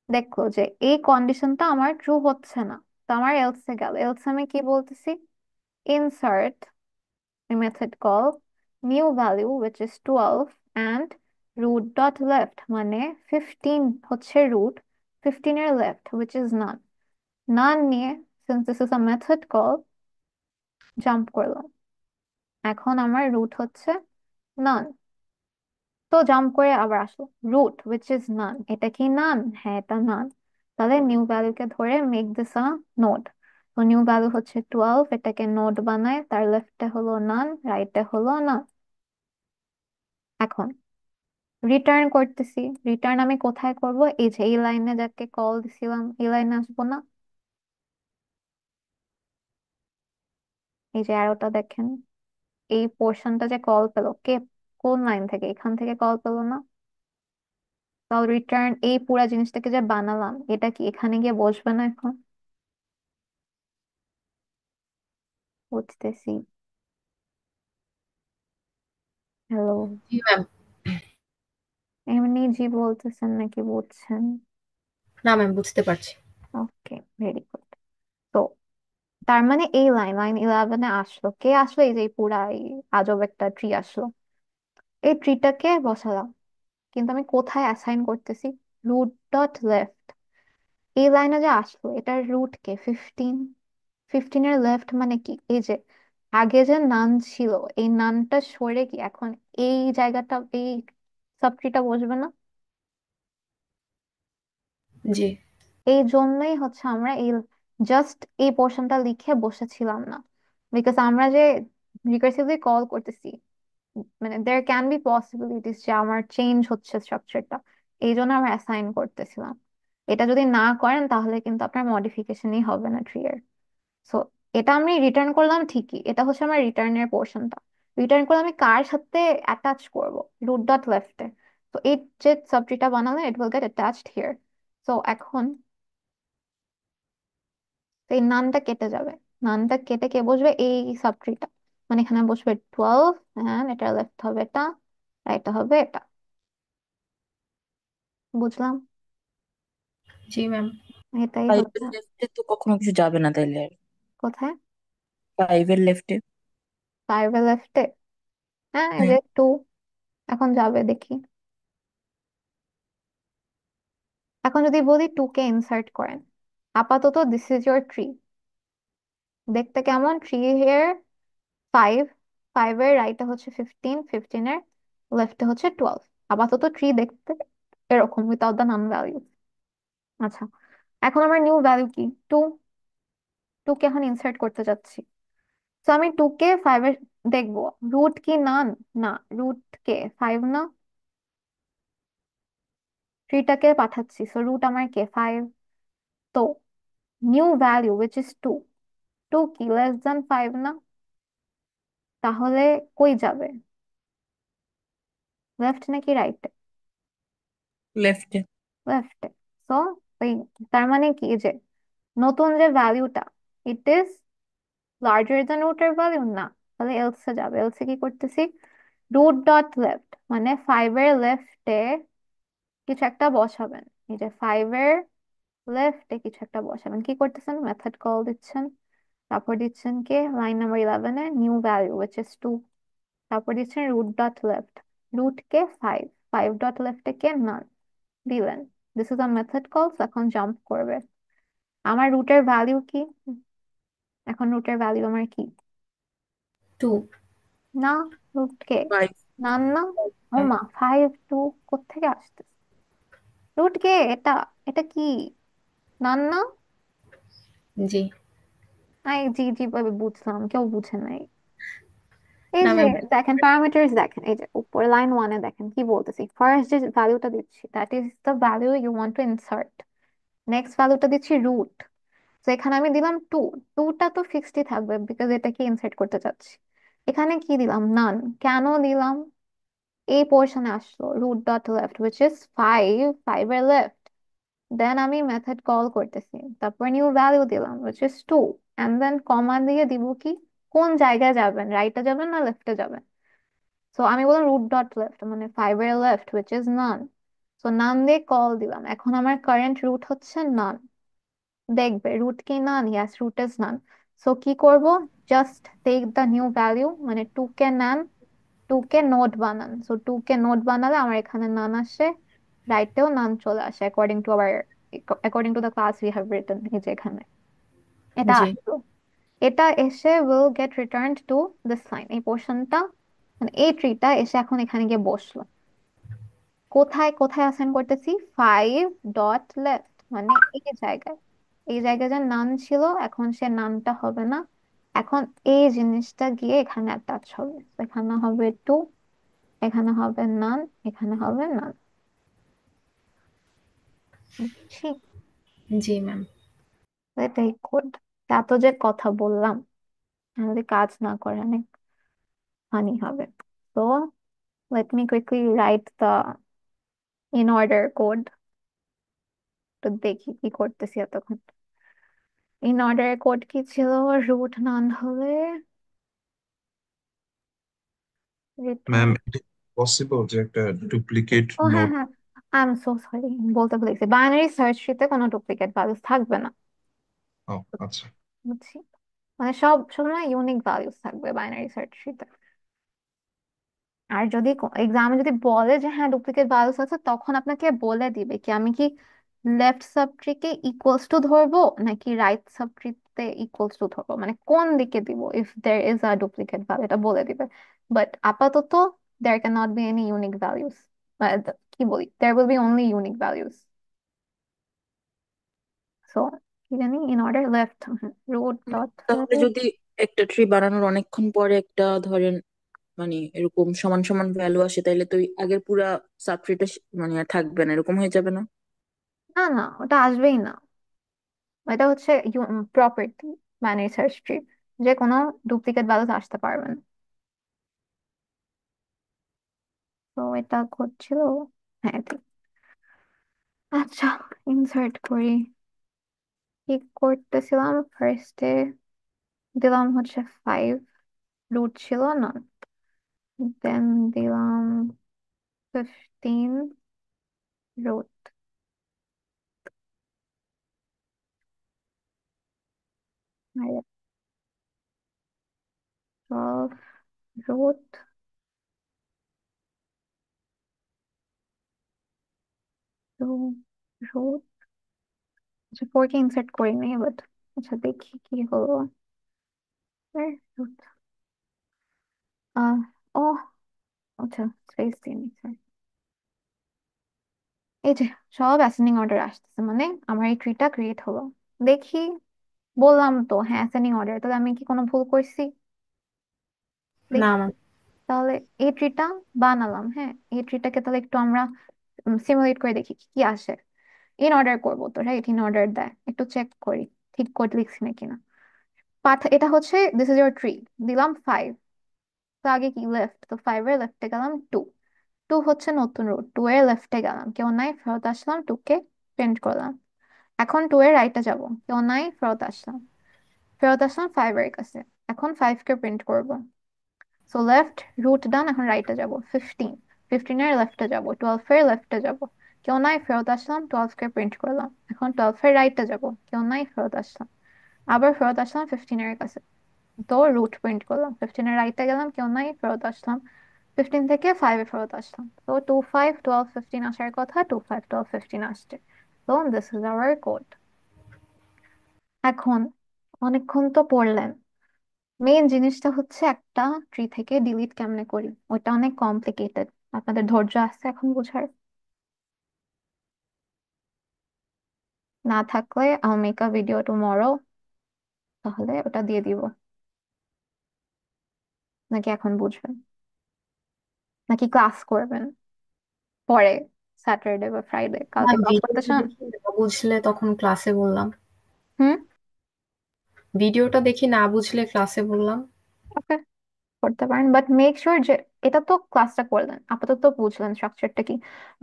দেখলো যে এই কন্ডিশনটা আমার ট্রু হচ্ছে না, তো আমার এলসে গেল। এলসে আমি কি বলতেছি? Insert method call new value which is 12 and root dot left, মানে 15 হচ্ছে রুট, 15 এর left which is none. None নিয়ে, since this is a method call, jump করলাম। এখন আমার রুট হচ্ছে নান, তো জাম্প করে আবার আসলো রুট উইচ ইজ নান। এটা কি নান? হ্যাঁ, এটা নান। তাহলে নিউ ভ্যালুকে ধরে মেক দিস আ নোড। তো নিউ ভ্যালু হচ্ছে 12, এটাকে নোড বানায়, তার লেফটে হলো নান, রাইটে হলো নান। এখন রিটার্ন করতেছি। রিটার্ন আমি কোথায় করব? এই যে এই লাইনে যাকে কল দিছিলাম, এই লাইনে আসবো না? এই যে অ্যারোটা দেখেন, এই পোর্শনটা যে কল পেলো কে, কোন লাইন থেকে? এখান থেকে কল পেলো না? তাহলে রিটার্ন এই পুরা জিনিসটাকে যে বানালাম, এটা কি এখানে গিয়ে বসবে না এখন? বুঝতেছি। হ্যালো? জি ম্যাম। এমনি জি বলতেছেন নাকি বুঝছেন? না ম্যাম, বুঝতে পারছি। ওকে, ভেরি গুড। তো তার মানে এই লাইন লাইন 11-এ আসলো কে? আসলো এই যে এই পুরা এই আজব একটা ট্রি আসলো। এই ট্রিটাকে বসালাম, কিন্তু আমি কোথায় অ্যাসাইন করতেছি? Root dot left. এই লাইনে যে আসলো এটার রুট কে? 15। 15 এর লেফট মানে কি? এই যে আগে যে নান ছিল, এই নানটা সরে কি এখন এই জায়গাটা, এই সাবট্রিটা বসবে না? জি। এই জন্যই হচ্ছে আমরা এই জাস্ট এই পোর্শনটা লিখে বসেছিলাম না, বিকজ আমরা যে রিকার্সিভলি কল করতেছি, মানে দেয়ার ক্যান বি পসিবিলিটিস যে আমার চেঞ্জ হচ্ছে স্ট্রাকচারটা, এই জন্য আমরা অ্যাসাইন করতেছিলাম। এটা যদি না করেন তাহলে কিন্তু আপনার মডিফিকেশনই হবে না ট্রি এর। সো এটা আমি রিটার্ন করলাম ঠিকই, এটা হচ্ছে আমার রিটার্নের পোর্শনটা। রিটার্ন করলে আমি কার সাথে অ্যাটাচ করব? রুট ডট লেফটে। তো এই যে সাবট্রিটা বানালে ইট will gate attached here. So এখন এই নানটা কেটে যাবে। নানটা কেটে কে বসবে? এই সাবট্রিটা, মানে এখানে বসবে 12, হ্যাঁ, এটা লেফট হবে এটা, রাইট হবে এটা। বুঝলাম। জি ম্যাম। এটাই ফাইভের হচ্ছে। লেফটে তো কখনো কিছু যাবে না তাইলে। কোথায়? ফাইভের লেফটে। 5 এর লেফটে? হ্যাঁ, এই হ্যাঁ। যে 2 এখন যাবে দেখি। এখন যদি বলি 2 কে ইনসার্ট করেন, আপাতত দিস ইজ ইয়োর ট্রি। দেখতে কেমন ট্রি? হেয়ার 5, 5 এর রাইটে হচ্ছে 15, 15 এর লেফটে হচ্ছে 12। আপাতত ট্রি দেখতে এরকম উইথাউট দ্য নাম ভ্যালু। আচ্ছা, এখন আমার নিউ ভ্যালু কি? 2। 2 কে এখন ইনসার্ট করতে যাচ্ছি। তো আমি 2 কে 5 এর দেখবো, রুট কি নান? না, রুট কে 5 না? থ্রিটাকে পাঠাচ্ছি, সো রুট আমার কে? 5। তো নিউ ভ্যালু উইচ ইজ 2, 2 কি লেস দেন 5 না? তাহলে কই যাবে? লেফট নাকি রাইটে? লেফটে। লেফটে। সো ওই, তার মানে কি যে নতুন যে ভ্যালুটা, ইট ইজ লার্জার দ্যান রুটের ভ্যালু না? তাহলে এলসে যাবে। এলসে কি করতেছি? রুট ডট লেফট, মানে 5 এর লেফটে কিছু একটা বসাবেন। এই যে 5 এর লেফটে কিছু একটা বসাবেন। কি করতেছেন? মেথড কল দিচ্ছেন, তারপর দিচ্ছেন কে লাইন নাম্বার 11-এ নিউ ভ্যালু উইচ ইজ 2, তারপর দিচ্ছেন রুট ডট লেফট, রুট কে 5, 5 ডট লেফটে কে নান দিলেন। This is a method call. এখন জাম্প করবে। আমার রুটের ভ্যালু কি? এখন রুটের ভ্যালু আমার কি? 2। না, রুট কে ফাইভ। নান না? ও মা, 5 2 কোত্থেকে আসতে? রুট কে এটা, এটা কি নান না? জি। আই জি জি ভাবে বুঝলাম, কেউ বুঝে নাই। এই না যে ম্যাম। দেখেন প্যারামিটার্স, দেখেন এই যে উপরে লাইন 1-এ দেখেন কি বলতেছি। ফার্স্ট যে ভ্যালুটা দিচ্ছি that is the value you want to insert. Next ভ্যালুটা দিচ্ছি রুট। তো এখানে আমি দিলাম 2। 2টা তো ফিক্সডই থাকবে বিকজ এটাকে ইনসার্ট করতে চাচ্ছি। এখানে কি দিলাম? নান। কেন দিলাম? এই পোর্শনে আসলো root dot left which is 5, 5 এর লেফট। দেন আমি মেথড কল করতেছি, তারপর নিউ ভ্যালু দিলাম উইচ ইজ 2, এন্ড দেন কমা দিয়ে দিব কি কোন জায়গায় যাবেন, রাইটে যাবেন না লেফটে যাবেন। সো আমি বললাম রুট ডট লেফট মানে 5 এর left which is none. So none দিয়ে কল দিলাম, এখন আমার কারেন্ট রুট হচ্ছে নান। দেখবে রুট কি none, yes root is none. So কি করব, just take the new value মানে 2 কে নান, 2 কে নোট বানান। সো 2 কে নোট বানালে আমার এখানে নান আসে, রাইটেও নান চলে আসে according to the class we have written. এই যে এখানে এটা জি আসলো, এটা এসে will get returned to this line, এই পোর্শনটা মানে এই ট্রিটা এসে এখন এখানে গিয়ে বসলো। কোথায় কোথায় অ্যাসাইন করতেছি, 5 ডট লেফট মানে এই জায়গায় যে নান ছিল এখন সে নানটা হবে না, এখন এই জিনিসটা গিয়ে এখানে অ্যাটাচ হবে। তো এখানে হবে 2, এখানে হবে নান, এখানে হবে নান। ঠিক, জি ম্যাম। এটাই কোড। এত যে কথা বললাম, যদি কাজ না করে অনেক হানি হবে। তো let me quickly write the in order code, তো দেখি কি করতেছি এতক্ষণ। ইন অর্ডার কোড কি ছিল, রুট নান হলে ম্যাম রিটার্ন। এটা পসিবল যে একটা ডুপ্লিকেট ও হ্যাঁ নোট? হ্যাঁ, আই এম সো সরি, বলতে ভুলেছি, বাইনারি সার্চ ট্রিতে কোনো ডুপ্লিকেট ভ্যালুস থাকবে না। ও আচ্ছা। বুঝছি, মানে সব সময় ইউনিক ভ্যালুস থাকবে বাইনারি সার্চ ট্রিতে। আর যদি এক্সামে যদি বলে যে হ্যাঁ ডুপ্লিকেট ভ্যালুস আছে, তখন আপনাকে বলে দিবে কি আমি কি লেফট সাবট্রিকে ইকুয়ালস টু ধরবো নাকি রাইট সাবট্রিতে ইকুয়ালস টু ধরবো, মানে কোন দিকে দিব if there is a duplicate value, এটা বলে দিবে। বাট আপাতত there can not be any unique values, কি বলি, there will be only unique values. So কি জানি, in order left root dot তাহলে যদি একটা ট্রি বানানোর অনেকক্ষণ পরে একটা ধরেন মানে এরকম সমান সমান ভ্যালু আসে, তাইলে তো ওই আগের পুরা সাবট্রিটা মানে আর থাকবে না, এরকম হয়ে যাবে না? না না, ওটা আসবেই না। এটা হচ্ছে প্রপার্টি বাইনারি সার্চ ট্রি, যে কোনো ডুপ্লিকেট ভ্যালুস আসতে পারবে না। তো এটা করছিল, হ্যাঁ ঠিক। আচ্ছা, ইনসার্ট করি। কি করতেছিলাম, ফার্স্টে দিলাম হচ্ছে 5, রুট ছিল না, দেন দিলাম 15 রুট, আর 12 রুট, টু রুট। আচ্ছা 4 কে ইনসার্ট করি নাই, বাট আচ্ছা দেখি কি হলো। রুট, আহ ও আচ্ছা, স্পেস দিয়ে নিচ্ছি। এই যে সব অ্যাসেন্ডিং অর্ডার আসতেছে, মানে আমার এই ট্রিটা ক্রিয়েট হলো। দেখি, বললাম তো হ্যাঁ অ্যাসেন্ডিং অর্ডার, তাহলে আমি কি কোনো ভুল করছি? না দেখি, ম্যাম। তাহলে এই ট্রিটা বানালাম, হ্যাঁ এই ট্রিটাকে তাহলে একটু আমরা সিমুলেট করে দেখি কি কি আসে। ইন অর্ডার করবো তো, রাইট, ইন অর্ডার দেয়, একটু চেক করি ঠিক কোড লিখছি না কিনা। পাথ এটা হচ্ছে দিস ইজ ইয়োর ট্রি, দিলাম 5, তো আগে কি লেফট, তো 5 এর লেফটে গেলাম 2, 2 হচ্ছে নতুন রুট, 2 এর লেফটে গেলাম, কেউ নাই, ফেরত আসলাম, 2 কে প্রিন্ট করলাম। এখন 2 এর রাইটে যাব, কেউ নাই, ফেরত আসলাম 5 এর কাছে, এখন 5 কে প্রিন্ট করব। সো লেফট রুট ডান, এখন রাইটে যাব 15, 15 এর লেফটে যাব, 12 এর লেফটে যাব, কেউ নাই, ফেরত আসলাম, 12 কে প্রিন্ট করলাম। এখন 12 এর রাইটে যাব, কেউ নাই, ফেরত আসলাম, আবার ফেরত আসলাম 15 এর কাছে, তো রুট প্রিন্ট করলাম, 15 এর রাইটে গেলাম, কেউ নাই, ফেরত আসলাম, 15 থেকে 5 এ ফেরত আসলাম, তো 2 5 12 15 আসার কথা, 2 5 12 15 আসছে। তো দিস ইজ আওয়ার কোড। এখন অনেকক্ষণ তো পড়লেন, মেইন জিনিসটা হচ্ছে একটা ট্রি থেকে ডিলিট কেমনে করি, ওটা অনেক কমপ্লিকেটেড। আপনাদের ধৈর্য আছে এখন বোঝার? না থাকলে I make a video tomorrow, তাহলে ওটা দিয়ে দিব। নাকি এখন বুঝবেন, নাকি ক্লাস করবেন পরে, স্যাটারডে বা ফ্রাইডে, কালকে ম্যাম ক্লাস করতে ভিডিওটা চান? দেখি না বুঝলে তখন ক্লাসে বললাম। হুম, ভিডিওটা দেখি না বুঝলে ক্লাসে বললাম। ওকে, করতে পারেন, বাট মেক শিওর যে এটা তো ক্লাসটা করলেন, আপাতত বুঝলেন স্ট্রাকচারটা কি,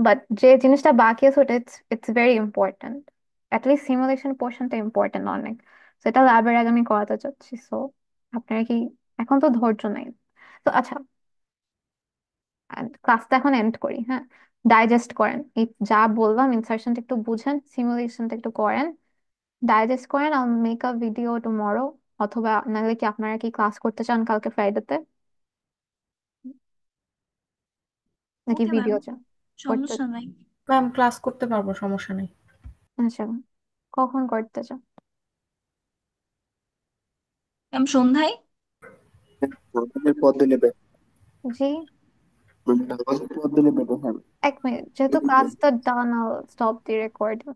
বাট যে জিনিসটা বাকি আছে ওটা it's it's very important, at least simulation পোর্শনটা ইম্পর্ট্যান্ট অনেক। তো এটা ল্যাবের আগে আমি করাতে চাচ্ছি। সো আপনার কি এখন তো ধৈর্য নাই? তো আচ্ছা, ক্লাসটা এখন এন্ড করি, হ্যাঁ? ডাইজেস্ট করেন, এই যা বললাম ইনসার্শনটা একটু বুঝেন, সিমুলেশনটা একটু করেন, ডাইজেস্ট করেন। I make a video tomorrow, অথবা নাহলে কি আপনারা কি ক্লাস করতে চান কালকে ফ্রাইডেতে, নাকি ওকে ম্যাম, ভিডিও চান করতে? সমস্যা নাই। ম্যাম ক্লাস করতে পারবো, সমস্যা নেই। আচ্ছা, কখন করতে চান? ম্যাম সন্ধ্যায়। নামাজের পর দিলে better, জি, মানে নামাজের পর দিলে better হবে। এক মিনিট, যেহেতু ক্লাসটা ডান, আল স্টপ দি রেকর্ডিং।